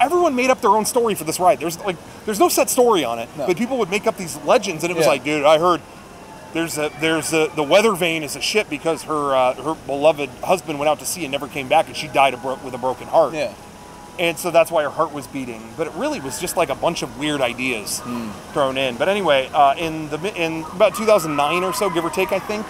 everyone made up their own story for this ride. There's no set story on it, but people would make up these legends, and it was like, dude, I heard the weather vane is a ship because her beloved husband went out to sea and never came back, and she died with a broken heart. Yeah. And so that's why her heart was beating. But it really was just like a bunch of weird ideas thrown in. But anyway, in about 2009 or so, give or take, I think,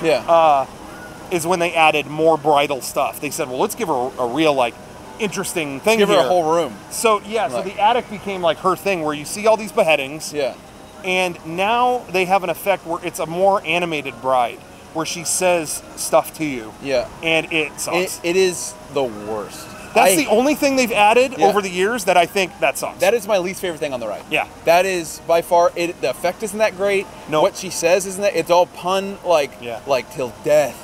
is when they added more bridal stuff. They said, well, let's give her a real, like, interesting thing here. Give her a whole room. So, so the attic became like her thing where you see all these beheadings. Yeah. And now they have an effect where it's a more animated bride, where she says stuff to you. Yeah. And it sucks. It is the worst. That's the only thing they've added over the years that I think that sucks. That is my least favorite thing on the ride. Yeah. That is by far, the effect isn't that great. No. What she says isn't that, it's all pun, like till death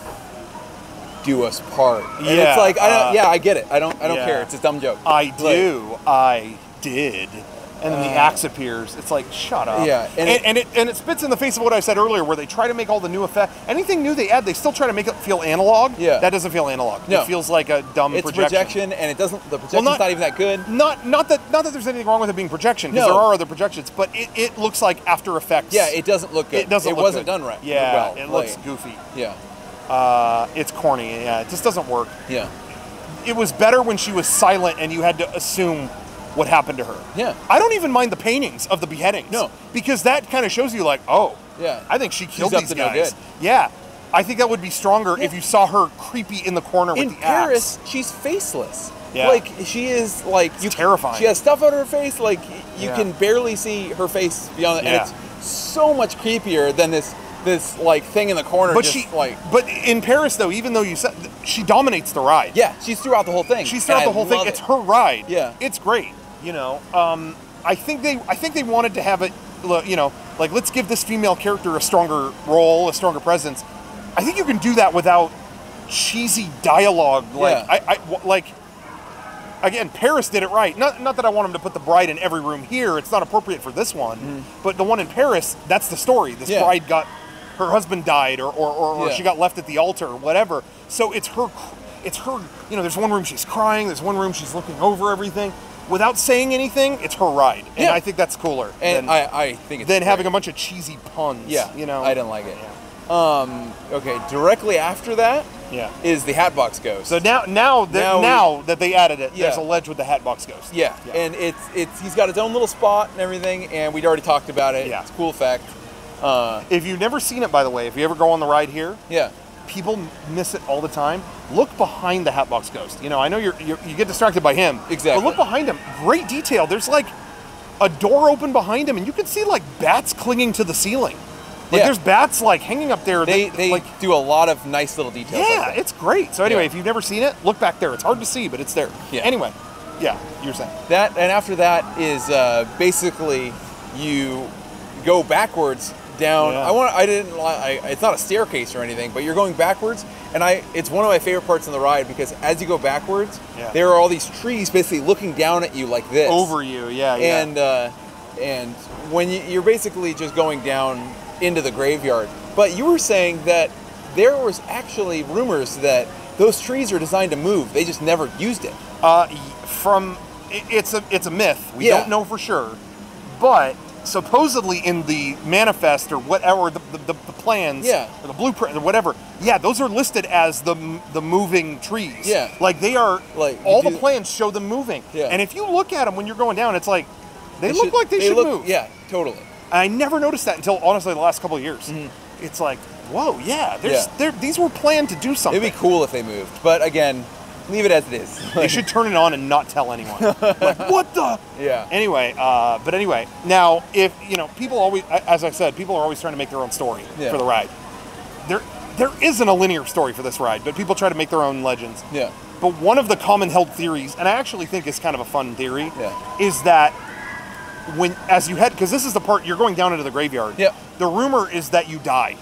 do us part. And it's like, I get it. I don't care. It's a dumb joke. I did. And then the axe appears. It's like, shut up. Yeah, and it spits in the face of what I said earlier, where they try to make all the new effect. Anything new they add, they still try to make it feel analog. Yeah, that doesn't feel analog. No. It feels like a dumb projection, and it doesn't. The projection's not even that good. Not that there's anything wrong with it being projection, because there are other projections, but it looks like After Effects. Yeah, it doesn't look good. It wasn't done right. Yeah, well, it looks goofy. Yeah, it's corny. Yeah, it just doesn't work. Yeah, it was better when she was silent and you had to assume what happened to her. Yeah. I don't even mind the paintings of the beheadings. No. Because that kind of shows you like, oh, yeah, I think she killed these guys. No good. Yeah. I think that would be stronger if you saw her creepy in the corner with the axe. In Paris, she's faceless. Yeah. Like, she is, like... It's terrifying. She has stuff on her face, like, you can barely see her face beyond it. Yeah. And it's so much creepier than this like thing in the corner. But in Paris though, even though you said she dominates the ride. Yeah, she's throughout the whole thing. She's throughout the whole thing. It's her ride. Yeah, it's great. You know, I think they wanted to have it. You know, like let's give this female character a stronger role, a stronger presence. I think you can do that without cheesy dialogue. Like like. Again, Paris did it right. Not that I want him to put the bride in every room here. It's not appropriate for this one. But the one in Paris, that's the story. This bride her husband died, or she got left at the altar, or whatever. So it's her. You know, there's one room she's crying. There's one room she's looking over everything, without saying anything. It's her ride, and I think that's cooler. And I think it's than having a bunch of cheesy puns. Yeah, you know, I didn't like it. Yeah. Okay, directly after that. Yeah. Is the Hatbox Ghost. So now that they added it, there's a ledge with the Hatbox Ghost. Yeah. And he's got his own little spot and everything, and we'd already talked about it. Yeah. It's a cool effect. If you've never seen it, by the way, if you ever go on the ride here, people miss it all the time. Look behind the Hatbox Ghost. You know, I know you get distracted by him. Exactly. But look behind him. Great detail. There's like a door open behind him, and you can see like bats clinging to the ceiling. Like there's bats like hanging up there. They like, do a lot of nice little details. Yeah, like that. It's great. So anyway, if you've never seen it, look back there. It's hard to see, but it's there. Yeah. Anyway, yeah, you're saying that, and after that is basically you go backwards down. Yeah. It's not a staircase or anything, but you're going backwards, and it's one of my favorite parts of the ride because as you go backwards, there are all these trees basically looking down at you like this over you. And when you're basically just going down into the graveyard. But you were saying that there was actually rumors that those trees are designed to move. They just never used it. It's a myth. We don't know for sure. But supposedly in the manifest or whatever, the plans, or the blueprint or whatever, those are listed as the moving trees. Yeah. Like they are, like all the plans show them moving. Yeah. And if you look at them when you're going down, it's like, they look like they should move. Yeah, totally. I never noticed that until, honestly, the last couple of years. It's like, whoa, these were planned to do something. It'd be cool if they moved. But again, leave it as it is. They should turn it on and not tell anyone. Like, what the? Yeah. Anyway, now, if, you know, people always, as I said, people are always trying to make their own story for the ride. There isn't a linear story for this ride, but people try to make their own legends. Yeah. But one of the common held theories, and I actually think is kind of a fun theory, is that as you head, because this is the part, you're going down into the graveyard. Yep. The rumor is that you die.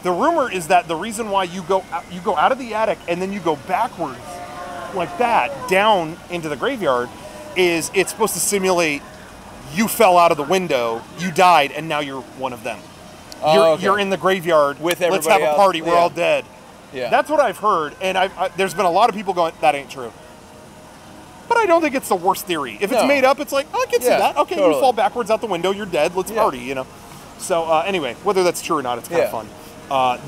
The rumor is that the reason why you go out of the attic and then you go backwards like that down into the graveyard is it's supposed to simulate you fell out of the window, you died, and now you're one of them. You're in the graveyard with everybody. Let's have a party. We're all dead. Yeah. That's what I've heard, and there's been a lot of people going, that ain't true. But I don't think it's the worst theory. If it's made up, it's like, I can see that. Okay, totally. You fall backwards out the window, you're dead, let's party, you know. So anyway, whether that's true or not, it's kind of fun.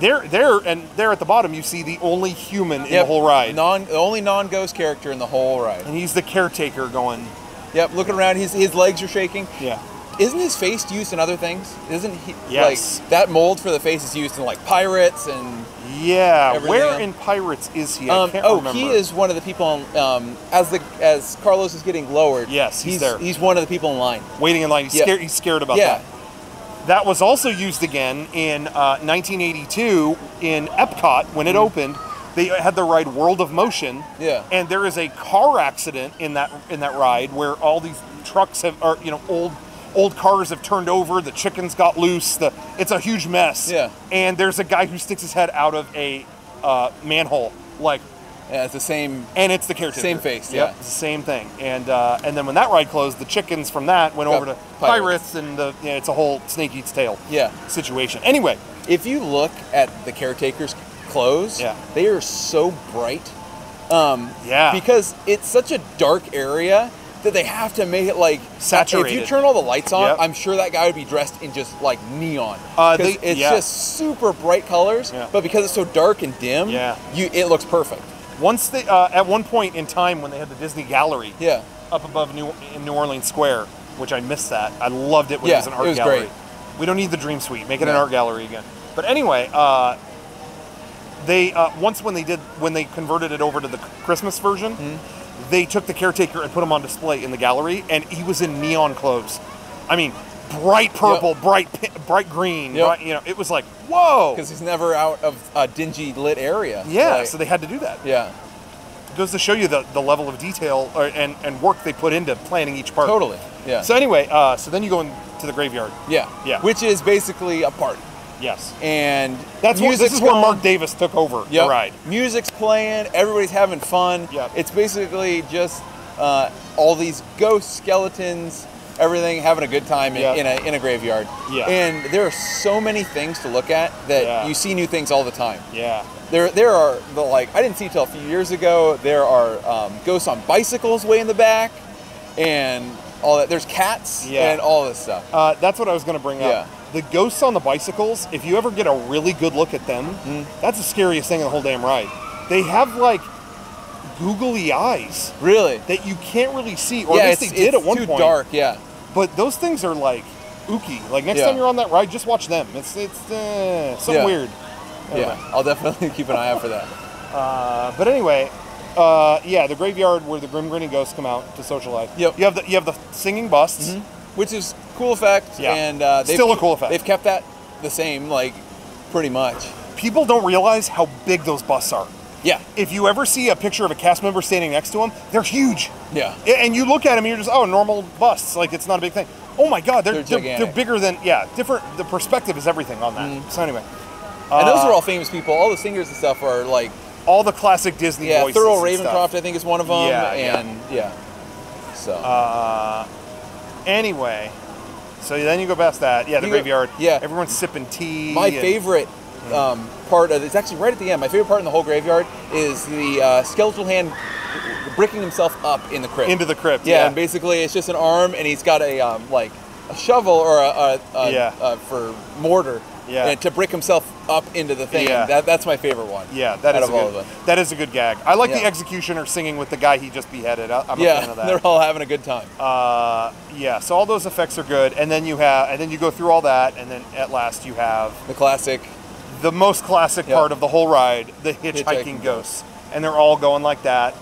There at the bottom, you see the only human in the whole ride. The only non-ghost character in the whole ride. And he's the caretaker going. Yep, looking around, his legs are shaking. Yeah. Isn't his face used in other things? Isn't he? Yes. Like, that mold for the face is used in like Pirates and. Yeah. Where in Pirates is he? I can't remember. He is one of the people as Carlos is getting lowered. Yes, he's there. He's one of the people in line. Waiting in line. He's scared about that. That was also used again in 1982 in Epcot when it opened. They had the ride World of Motion. Yeah. And there is a car accident in that ride where all these trucks old cars have turned over, the chickens got loose, it's a huge mess. Yeah. And there's a guy who sticks his head out of a manhole like. Yeah, it's the same. And it's the caretaker. Same face, Yep, yeah. it's the same thing. And then when that ride closed, the chickens from that went over to Pirates, and it's a whole snake eats tail situation. Anyway. If you look at the caretaker's clothes, they are so bright. Because it's such a dark area that they have to make it like saturated. If you turn all the lights on, I'm sure that guy would be dressed in just like neon. It's just super bright colors, but because it's so dark and dim, it looks perfect. Once they, at one point in time when they had the Disney Gallery up above in New Orleans Square, which I missed that. I loved it when it was an art gallery. Great. We don't need the Dream Suite. Make it an art gallery again. But anyway, they when they converted it over to the Christmas version, they took the caretaker and put him on display in the gallery, and he was in neon clothes. I mean, bright purple, bright green. It was like, whoa! Because he's never out of a dingy lit area. Yeah, so they had to do that. Yeah. It goes to show you the level of detail and work they put into planning each part. Totally. Yeah. So anyway, so then you go into the graveyard. Yeah. Which is basically a party. Yes. And this is where Mark Davis took over the ride. Music's playing, everybody's having fun. It's basically just all these ghost skeletons, everything having a good time in a graveyard. And there are so many things to look at that you see new things all the time. There are I didn't see till a few years ago. There are ghosts on bicycles way in the back, and all that. There's cats and all this stuff. That's what I was going to bring up. The ghosts on the bicycles, if you ever get a really good look at them, that's the scariest thing in the whole damn ride. They have like googly eyes. Really? That you can't really see. Or at least they did at one point. It's too dark, But those things are like ooky. Like next time you're on that ride, just watch them. It's something weird. Anyway. Yeah, I'll definitely keep an eye out for that. But anyway, the graveyard where the Grim Grinning Ghosts come out to socialize. Yep. You have the singing busts. Which is cool effect, and still a cool effect. They've kept that the same, like, pretty much. People don't realize how big those busts are. Yeah. If you ever see a picture of a cast member standing next to them, they're huge. Yeah. And you look at them and you're just, normal busts. Like, it's not a big thing. Oh my God, they're bigger than, different. The perspective is everything on that. So anyway. And those are all famous people. All the singers and stuff are like... All the classic Disney voices. Thurl Ravencroft, I think, is one of them. So... Anyway, so then you go past that. The graveyard. Everyone's sipping tea. My favorite part of it's actually right at the end. My favorite part in the whole graveyard is the skeletal hand bricking himself up in the crypt. Into the crypt. And basically it's just an arm, and he's got a shovel or for mortar. And to brick himself up into the thing. That's my favorite one. That is a good gag. I like the executioner singing with the guy he just beheaded. I'm a fan of that. They're all having a good time. So all those effects are good, and then you go through all that, and then at last you have the most classic part of the whole ride, the hitchhiking ghosts, and they're all going like that.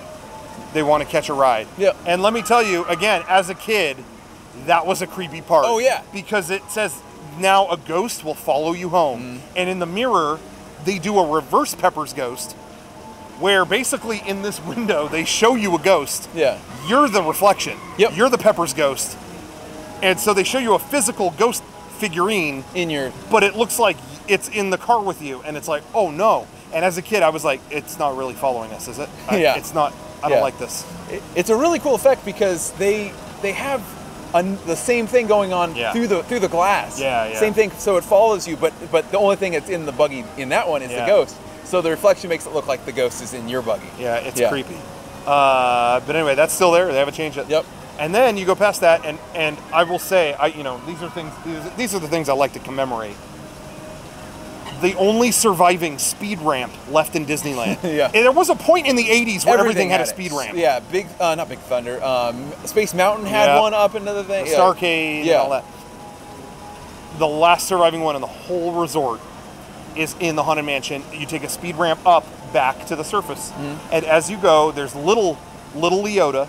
They want to catch a ride. And let me tell you again, as a kid, that was a creepy part. Oh yeah, because it says. Now a ghost will follow you home. And in the mirror, they do a reverse Pepper's Ghost, where basically in this window, they show you a ghost. You're the reflection. You're the Pepper's Ghost. And so they show you a physical ghost figurine. But it looks like it's in the car with you. And it's like, oh no. And as a kid, I was like, it's not really following us, is it? It's not, I don't like this. It's a really cool effect because they have... the same thing going on through the glass. Same thing, so it follows you, but the only thing that's in the buggy in that one is the ghost. So the reflection makes it look like the ghost is in your buggy. It's creepy. But anyway, that's still there. They haven't changed it. And then you go past that, and I will say, these are the things I like to commemorate. The only surviving speed ramp left in Disneyland. And there was a point in the 80s where everything had a speed ramp. Not Big Thunder. Space Mountain had one up into the thing. The Starcade and all that. The last surviving one in the whole resort is in the Haunted Mansion. You take a speed ramp up back to the surface. And as you go, there's little Liotta.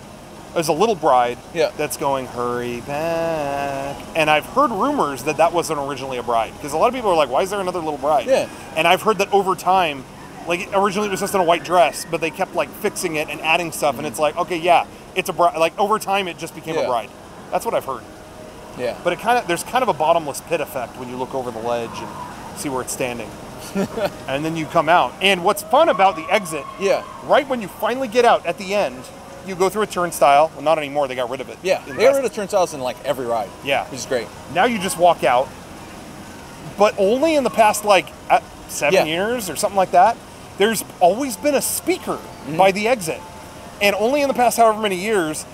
There's a little bride that's going, hurry back. And I've heard rumors that wasn't originally a bride. Because a lot of people are like, why is there another little bride? And I've heard that over time, like originally it was just in a white dress, but they kept like fixing it and adding stuff. And it's like, okay, it's a bride. Like over time, it just became a bride. That's what I've heard. But there's kind of a bottomless pit effect when you look over the ledge and see where it's standing. And then you come out. And what's fun about the exit, right when you finally get out at the end, you go through a turnstile. Well, not anymore. They got rid of it. Yeah, they got rid of turnstiles in like every ride. Yeah. Which is great. Now you just walk out. But only in the past, like, 7 years or something like that, there's always been a speaker by the exit. And only in the past however many years,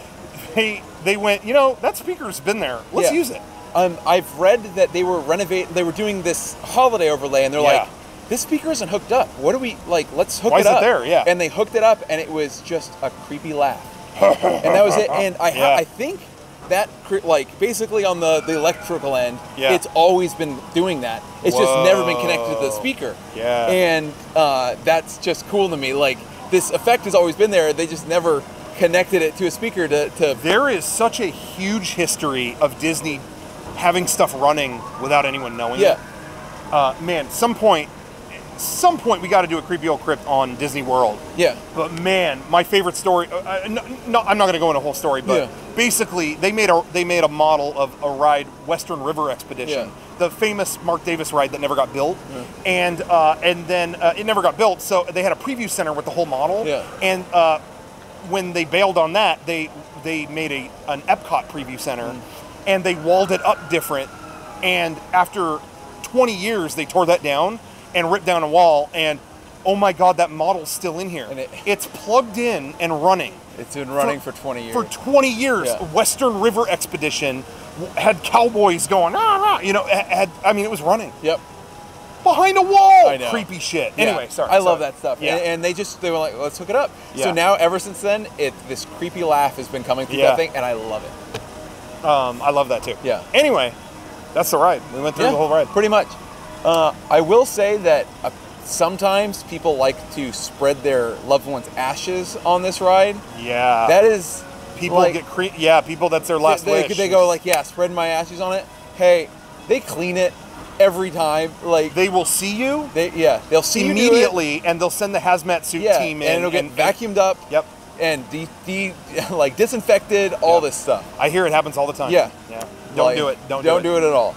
they went, you know, that speaker's been there. Let's use it. I've read that they were doing this holiday overlay, and they're like, this speaker isn't hooked up. What do we, like, let's hook it up. Why is it there? Yeah. And they hooked it up, and it was just a creepy laugh. And that was it. And I think that, like, basically on the electrical end, it's always been doing that. It's just never been connected to the speaker. Yeah. And that's just cool to me. Like, this effect has always been there. They just never connected it to a speaker to... There is such a huge history of Disney having stuff running without anyone knowing it. Man, some point we got to do a creepy old crypt on Disney World. Yeah. But man, my favorite story. No, I'm not going to go into a whole story, but basically they made a model of a ride, Western River Expedition, the famous Mark Davis ride that never got built, and then it never got built. So they had a preview center with the whole model, and when they bailed on that, they made an Epcot preview center, and they walled it up different. And after 20 years, they tore that down and ripped down a wall, and oh my God, that model's still in here. And it's plugged in and running. It's been running for 20 years. For 20 years, Western River Expedition had cowboys going, you know, I mean, it was running. Yep. Behind a wall. I know. Creepy shit. Anyway, sorry. I love that stuff. And they were like, let's hook it up. So now, ever since then, this creepy laugh has been coming through that thing, and I love it. I love that too. Yeah. Anyway, that's the ride. We went through the whole ride. Pretty much. I will say that sometimes people like to spread their loved ones' ashes on this ride. Yeah. That is... People like, get people, that's their last wish. They go like, spread my ashes on it. Hey, they clean it every time. Like, they will see you. They'll see you immediately, and they'll send the hazmat suit team in. And it'll get vacuumed up. Yep. And like disinfected, all this stuff. I hear it happens all the time. Yeah. Don't do it. Don't do it at all.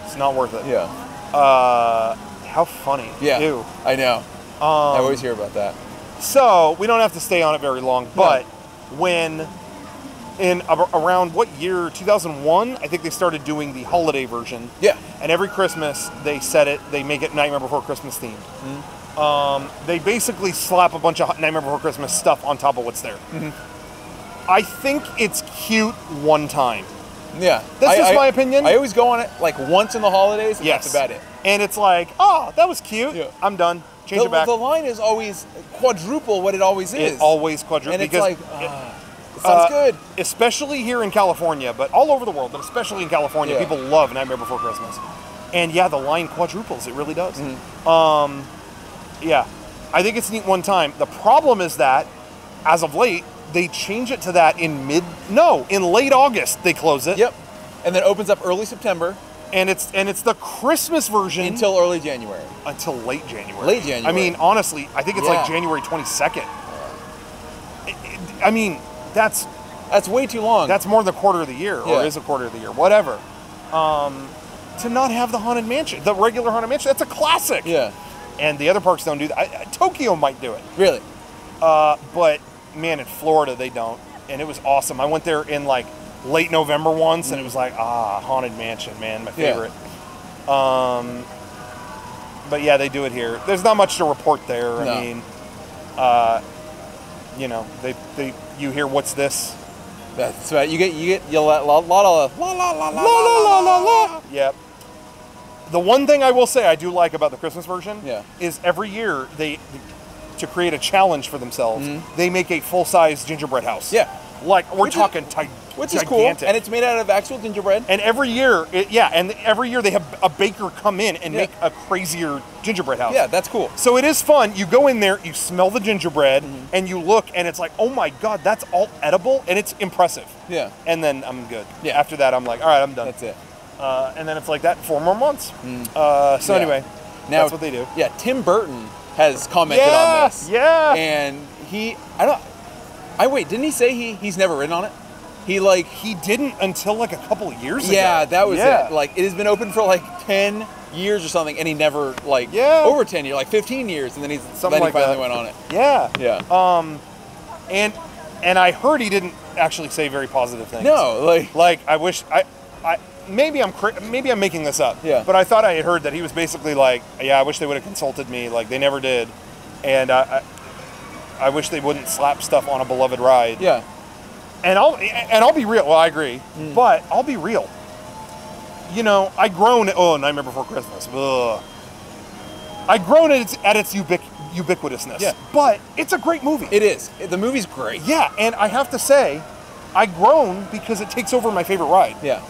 It's not worth it. Yeah. How funny. Yeah. Ew. I know. I always hear about that. So we don't have to stay on it very long, but when around what year? 2001, I think they started doing the holiday version. Yeah. And every Christmas they make it Nightmare Before Christmas themed. They basically slap a bunch of Nightmare Before Christmas stuff on top of what's there. I think it's cute one time. Yeah. That's just my opinion. I always go on it like once in the holidays, and that's about it. And it's like, oh, that was cute. Yeah. I'm done. Change it back. The line is always quadruple what it always is. It always quadruple. And it's like, it sounds good. Especially here in California, but all over the world, but especially in California, people love Nightmare Before Christmas. And yeah, the line quadruples. It really does. Yeah. I think it's neat one time. The problem is that, as of late, they change it to that in late August they close it. Yep. And then it opens up early September. And it's the Christmas version until early January. Until late January. Late January. I mean, honestly, I think it's like January 22nd. I mean, that's way too long. That's more than a quarter of the year, or is a quarter of the year, whatever. To not have the Haunted Mansion, the regular Haunted Mansion, that's a classic. Yeah. And the other parks don't do that. Tokyo might do it. Really? But man, in Florida they don't, and it was awesome. I went there in like late November once, and it was like, Haunted Mansion, man, my favorite. But yeah, they do it here. There's not much to report there. No. I mean, you know, you hear what's this? That's right. You get a lot of la la la. Yep. The one thing I will say I do like about the Christmas version is every year to create a challenge for themselves, they make a full-size gingerbread house. Yeah. Like, we're talking which is cool, and it's made out of actual gingerbread. And every year, they have a baker come in and make a crazier gingerbread house. Yeah, that's cool. So it is fun. You go in there, you smell the gingerbread, and you look, and it's like, oh my God, that's all edible, and it's impressive. Yeah. And then I'm good. Yeah. After that, I'm like, all right, I'm done. That's it. And then it's like that 4 more months. Anyway, that's what they do. Yeah, Tim Burton has commented on this. Yeah. And didn't he say he's never ridden on it? He didn't until like a couple of years ago. Yeah, that was it. Like, it has been open for like 10 years or something, and he never over 10 years, like 15 years, and then he finally went on it. Yeah. Yeah. And I heard he didn't actually say very positive things. No, I wish maybe I'm making this up. Yeah. But I thought I had heard that he was basically like, yeah, I wish they would have consulted me. Like they never did, and I wish they wouldn't slap stuff on a beloved ride. Yeah. And I'll be real. Well, I agree, but I'll be real. You know, I groan. Oh, Nightmare Before Christmas. Ugh. I groan at its ubiquitousness. Yeah. But it's a great movie. It is. The movie's great. Yeah, and I have to say, I groan because it takes over my favorite ride. Yeah.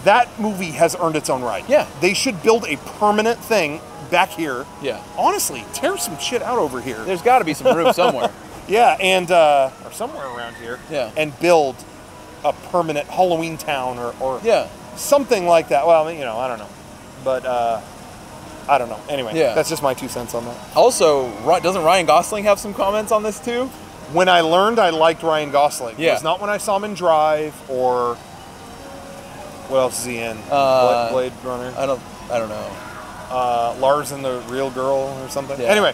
That movie has earned its own ride. Yeah. They should build a permanent thing back here. Yeah. Honestly, tear some shit out over here. There's got to be some room somewhere. Yeah, and or somewhere around here. Yeah. And build a permanent Halloween town or yeah, something like that. Well, you know, I don't know, but I don't know. Anyway, yeah, that's just my 2 cents on that. Also, doesn't Ryan Gosling have some comments on this too? When I learned I liked Ryan Gosling, yeah, it was not when I saw him in Drive or what else is he in? Blade Runner. I don't know. Lars and the Real Girl or something. Yeah. Anyway,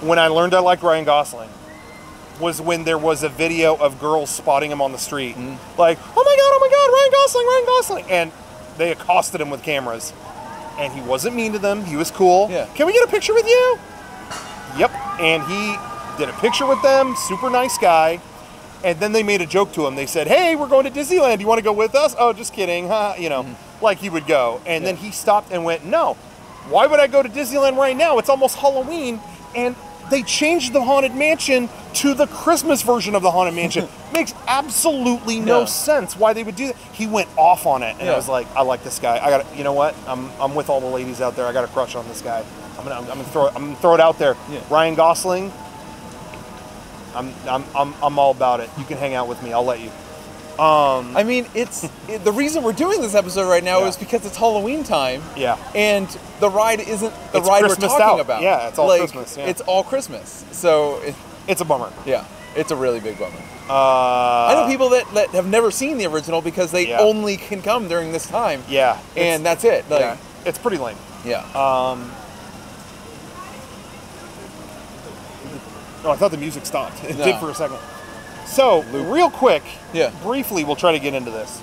when I learned I liked Ryan Gosling was when there was a video of girls spotting him on the street. Like, oh my God, Ryan Gosling. And they accosted him with cameras. And he wasn't mean to them. He was cool. Yeah. Can we get a picture with you? Yep. And he did a picture with them. Super nice guy. And then they made a joke to him. They said, hey, we're going to Disneyland. You want to go with us? Oh, just kidding. Huh? You know, like he would go. And then he stopped and went, no. Why would I go to Disneyland right now? It's almost Halloween. And they changed the Haunted Mansion to the Christmas version of the Haunted Mansion. Makes absolutely no sense why they would do that. He went off on it, and I was like, I like this guy. You know what? I'm with all the ladies out there. I got a crush on this guy. I'm gonna throw it out there. Yeah. Ryan Gosling. I'm all about it. You can hang out with me. I'll let you. I mean, the reason we're doing this episode right now is because it's Halloween time. Yeah. And the ride isn't the ride we're talking about. Yeah, it's all Christmas. Yeah. It's all Christmas. So it's a bummer. Yeah, it's a really big bummer. I know people that have never seen the original because they only can come during this time. Yeah. And that's it. It's pretty lame. Yeah. I thought the music stopped. It did for a second. So, real quick, briefly, we'll try to get into this.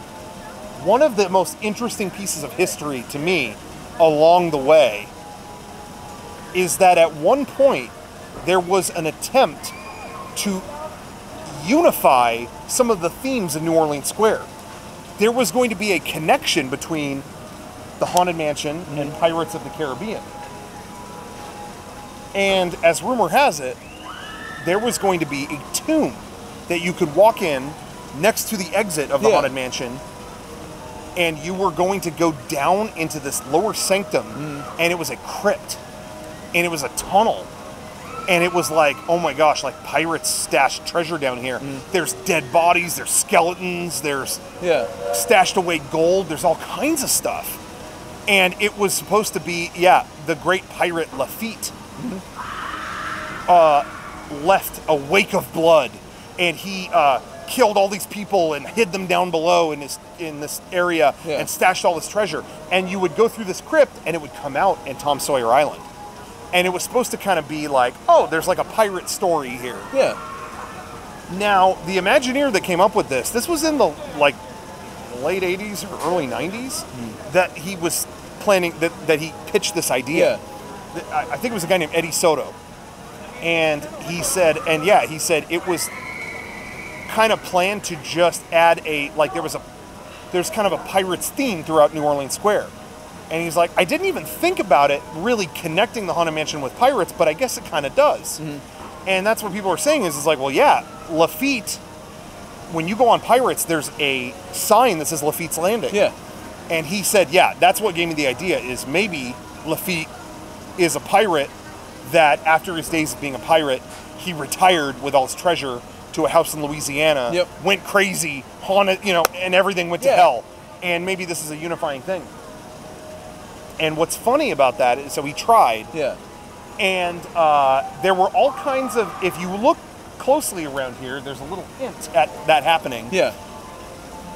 One of the most interesting pieces of history to me along the way is that at one point there was an attempt to unify some of the themes of New Orleans Square. There was going to be a connection between the Haunted Mansion and Pirates of the Caribbean. And as rumor has it, there was going to be a tomb that you could walk in next to the exit of the Haunted Mansion, and you were going to go down into this lower sanctum, and it was a crypt, and it was a tunnel, and it was like, oh my gosh, like pirates stashed treasure down here. There's dead bodies, there's skeletons, there's stashed away gold, there's all kinds of stuff. And it was supposed to be, the great pirate Lafitte left a wake of blood, and he killed all these people and hid them down below in this area and stashed all this treasure. And you would go through this crypt, and it would come out in Tom Sawyer Island. And it was supposed to kind of be like, oh, there's like a pirate story here. Yeah. Now, the Imagineer that came up with this was in the late 80s or early 90s that he was planning, that he pitched this idea. Yeah. I think it was a guy named Eddie Soto. And he said it was kind of planned to just add there's kind of a pirates theme throughout New Orleans Square. And he's like, I didn't even think about it really connecting the Haunted Mansion with pirates, but I guess it kind of does. And that's what people are saying is like, well, yeah, Lafitte, when you go on Pirates, there's a sign that says Lafitte's Landing. Yeah. And he said, that's what gave me the idea, is maybe Lafitte is a pirate that after his days of being a pirate, he retired with all his treasure to a house in Louisiana, went crazy, haunted, and everything went to hell. And maybe this is a unifying thing. And what's funny about that is, so he tried. Yeah. And there were all kinds of, if you look closely around here, there's a little hint at that happening. Yeah.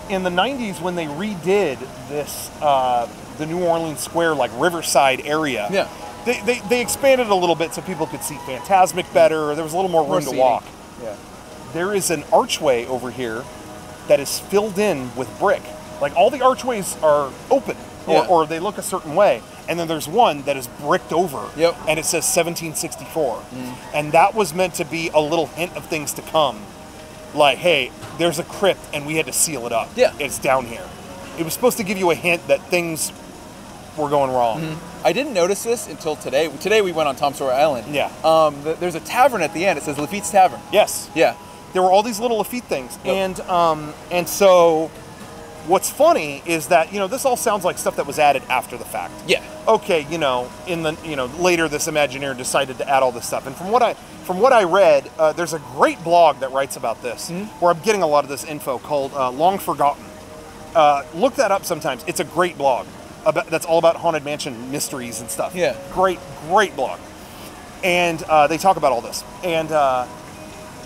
in the 90s when they redid this, the New Orleans Square, like Riverside area, yeah. they expanded it a little bit so people could see Phantasmic better. There was a little more room to walk. Yeah. There is an archway over here that is filled in with brick. Like all the archways are open, or they look a certain way. And then there's one that is bricked over, and it says 1764. And that was meant to be a little hint of things to come. Like, hey, there's a crypt, and we had to seal it up. Yeah. It's down here. It was supposed to give you a hint that things were going wrong. I didn't notice this until today. Today we went on Tom Sawyer Island. Yeah. There's a tavern at the end. It says Lafitte's Tavern. Yes. Yeah. There were all these little Lafitte things. And so what's funny is that, this all sounds like stuff that was added after the fact. Yeah. Okay, later this Imagineer decided to add all this stuff. And from what I read, there's a great blog that writes about this, where I'm getting a lot of this info, called Long Forgotten. Look that up sometimes. It's a great blog that's all about Haunted Mansion mysteries and stuff. Yeah. Great blog. And they talk about all this.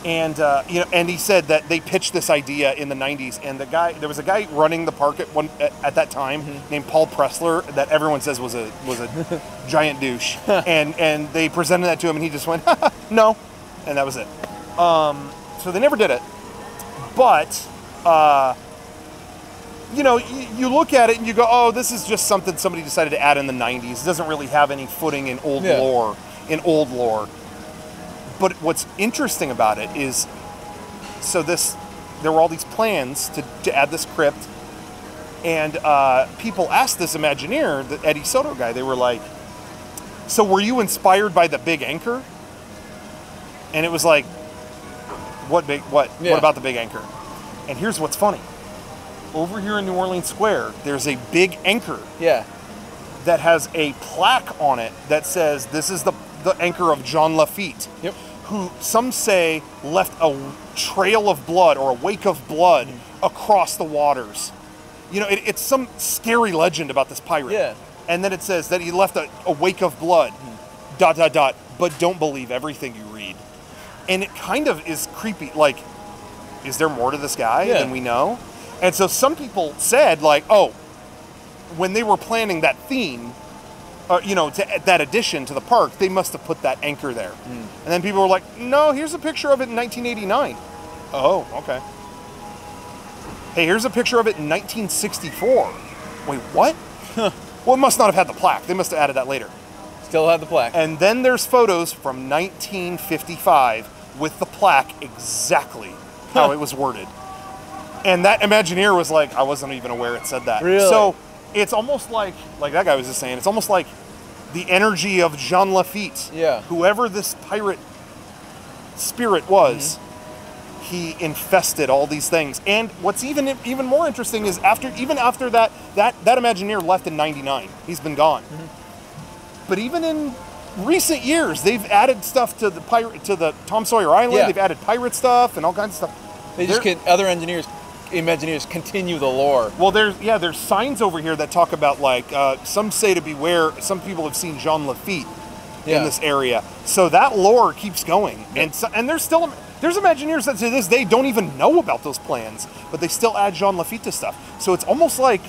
And he said that they pitched this idea in the 90s, and there was a guy running the park at that time named Paul Pressler that everyone says was a giant douche, and they presented that to him, and he just went, no, and that was it. So they never did it, but you look at it and you go, oh, this is just something somebody decided to add in the 90s. It doesn't really have any footing in old lore. But what's interesting about it is, there were all these plans to add this crypt, and people asked this Imagineer, the Eddie Soto guy, they were like, so were you inspired by the big anchor? And it was like, what about the big anchor? And here's what's funny. Over here in New Orleans Square, there's a big anchor that has a plaque on it that says, this is the anchor of Jean Lafitte, who some say left a trail of blood or a wake of blood across the waters. It's some scary legend about this pirate. Yeah. And then it says that he left a wake of blood, ... but don't believe everything you read. And it kind of is creepy. Like, is there more to this guy than we know? And so some people said, like, oh, when they were planning that theme, that addition to the park, they must have put that anchor there. And then people were like, no, here's a picture of it in 1989. Oh, okay. Hey, here's a picture of it in 1964. Wait, what? Well, it must not have had the plaque. They must have added that later. Still had the plaque. And then there's photos from 1955 with the plaque exactly how it was worded. And that Imagineer was like, I wasn't even aware it said that. Really? So it's almost like that guy was just saying, it's almost like the energy of Jean Lafitte. Yeah. Whoever this pirate spirit was, he infested all these things. And what's even more interesting is after that Imagineer left in 99. He's been gone. But even in recent years, they've added stuff to the Tom Sawyer Island. Yeah. They've added pirate stuff and all kinds of stuff. Other Imagineers continue the lore. Well, there's signs over here that talk about, like, some say to beware. Some people have seen Jean Lafitte in this area, so that lore keeps going. And there's Imagineers that to this day don't even know about those plans, but they still add Jean Lafitte to stuff. So it's almost like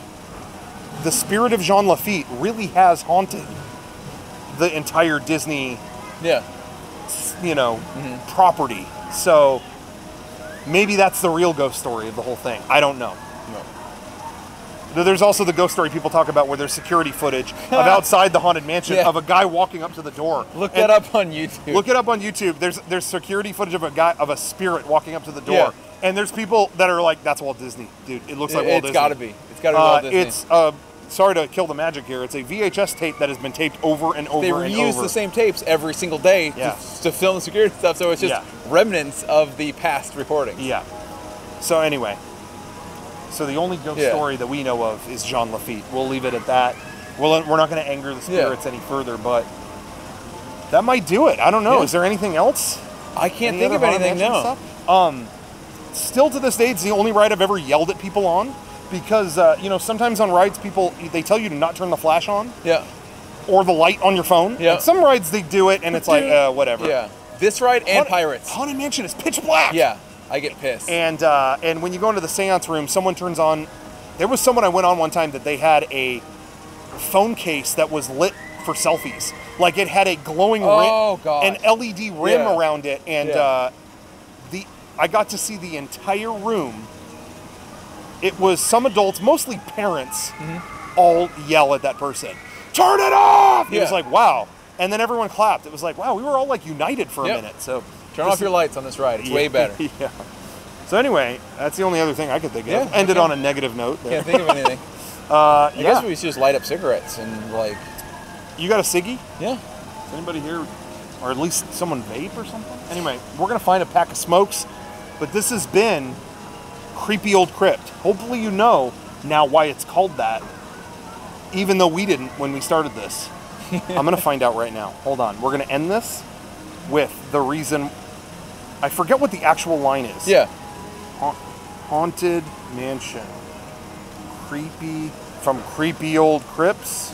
the spirit of Jean Lafitte really has haunted the entire Disney, property. So maybe that's the real ghost story of the whole thing. I don't know. There's also the ghost story people talk about where there's security footage of outside the Haunted Mansion of a guy walking up to the door. Look that up on YouTube. Look it up on YouTube. There's security footage of a spirit walking up to the door. Yeah. And there's people that are like, that's Walt Disney, dude. It looks like Walt Disney. It's gotta be Walt Disney. It's sorry to kill the magic here. It's a VHS tape that has been taped over and over and over. They reuse the same tapes every single day to film the security stuff, so it's just remnants of the past recordings. Yeah. So anyway, the only ghost story that we know of is Jean Lafitte. We'll leave it at that. We're not going to anger the spirits any further, but that might do it. I don't know. Is there anything else? I can't think of anything, no. Still to this day, it's the only ride I've ever yelled at people on. Because, sometimes on rides, they tell you to not turn the flash on. Yeah. Or the light on your phone. Yeah. And some rides, they do it, and it's like, whatever. Yeah. This ride and Pirates. Haunted Mansion is pitch black. Yeah. I get pissed. And when you go into the seance room, someone turns on. There was someone I went on one time that they had a phone case that was lit for selfies. Like it had a glowing rim, an LED rim around it, and I got to see the entire room. It was some adults, mostly parents, all yell at that person, "Turn it off!" It was like, wow. And then everyone clapped. It was like, wow, we were all like united for a minute. So turn off your lights on this ride. It's way better. Yeah. So anyway, that's the only other thing I could think of. Ended on a negative note there. Can't think of anything. I guess we should just light up cigarettes and like... You got a ciggy? Yeah. Is anybody here, or at least someone vape or something? Anyway, we're going to find a pack of smokes, but this has been Creepy Old Crypt. Hopefully you know now why it's called that, even though we didn't when we started this. I'm going to find out right now. Hold on. We're going to end this with the reason... I forget what the actual line is. Yeah. Haunted Mansion. Creepy... From Creepy Old Crypts.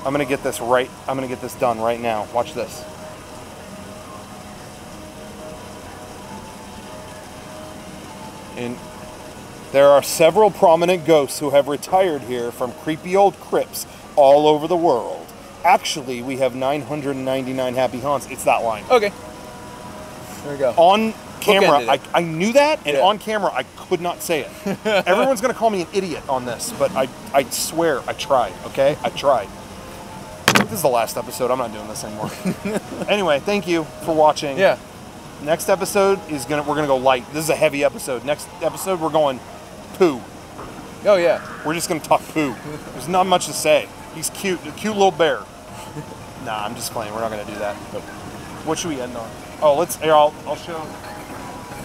I'm going to get this right. I'm going to get this done right now. Watch this. And there are several prominent ghosts who have retired here from creepy old crypts all over the world. Actually, we have 999 happy haunts. It's that line. Okay. There we go. On camera, I knew that, and on camera, I could not say it. Everyone's going to call me an idiot on this, but I swear I tried, okay? I tried. This is the last episode. I'm not doing this anymore. Anyway, thank you for watching. Yeah. Next episode is we're gonna go light. This is a heavy episode. Next episode we're going poo. Oh yeah. We're just gonna talk poo. There's not much to say. He's cute, a cute little bear. Nah, I'm just playing. We're not gonna do that. But what should we end on? Oh, I'll show.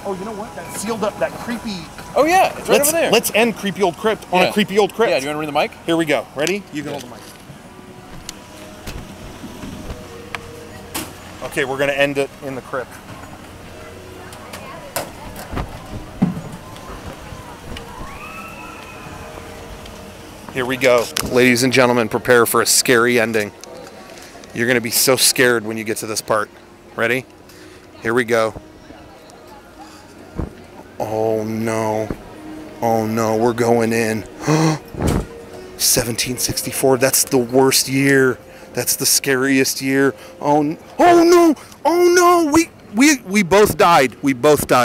Oh, you know what? That sealed up, that creepy. Oh yeah, it's right over there. Let's end Creepy Old Crypt on a Creepy Old Crypt. Yeah, do you want to ring the mic? Here we go. Ready? You can hold the mic. Okay, we're gonna end it in the crypt. Here we go. Ladies and gentlemen, prepare for a scary ending. You're going to be so scared when you get to this part. Ready? Here we go. Oh no. Oh no, we're going in. 1764, that's the worst year. That's the scariest year. Oh no. Oh no. We both died. We both died.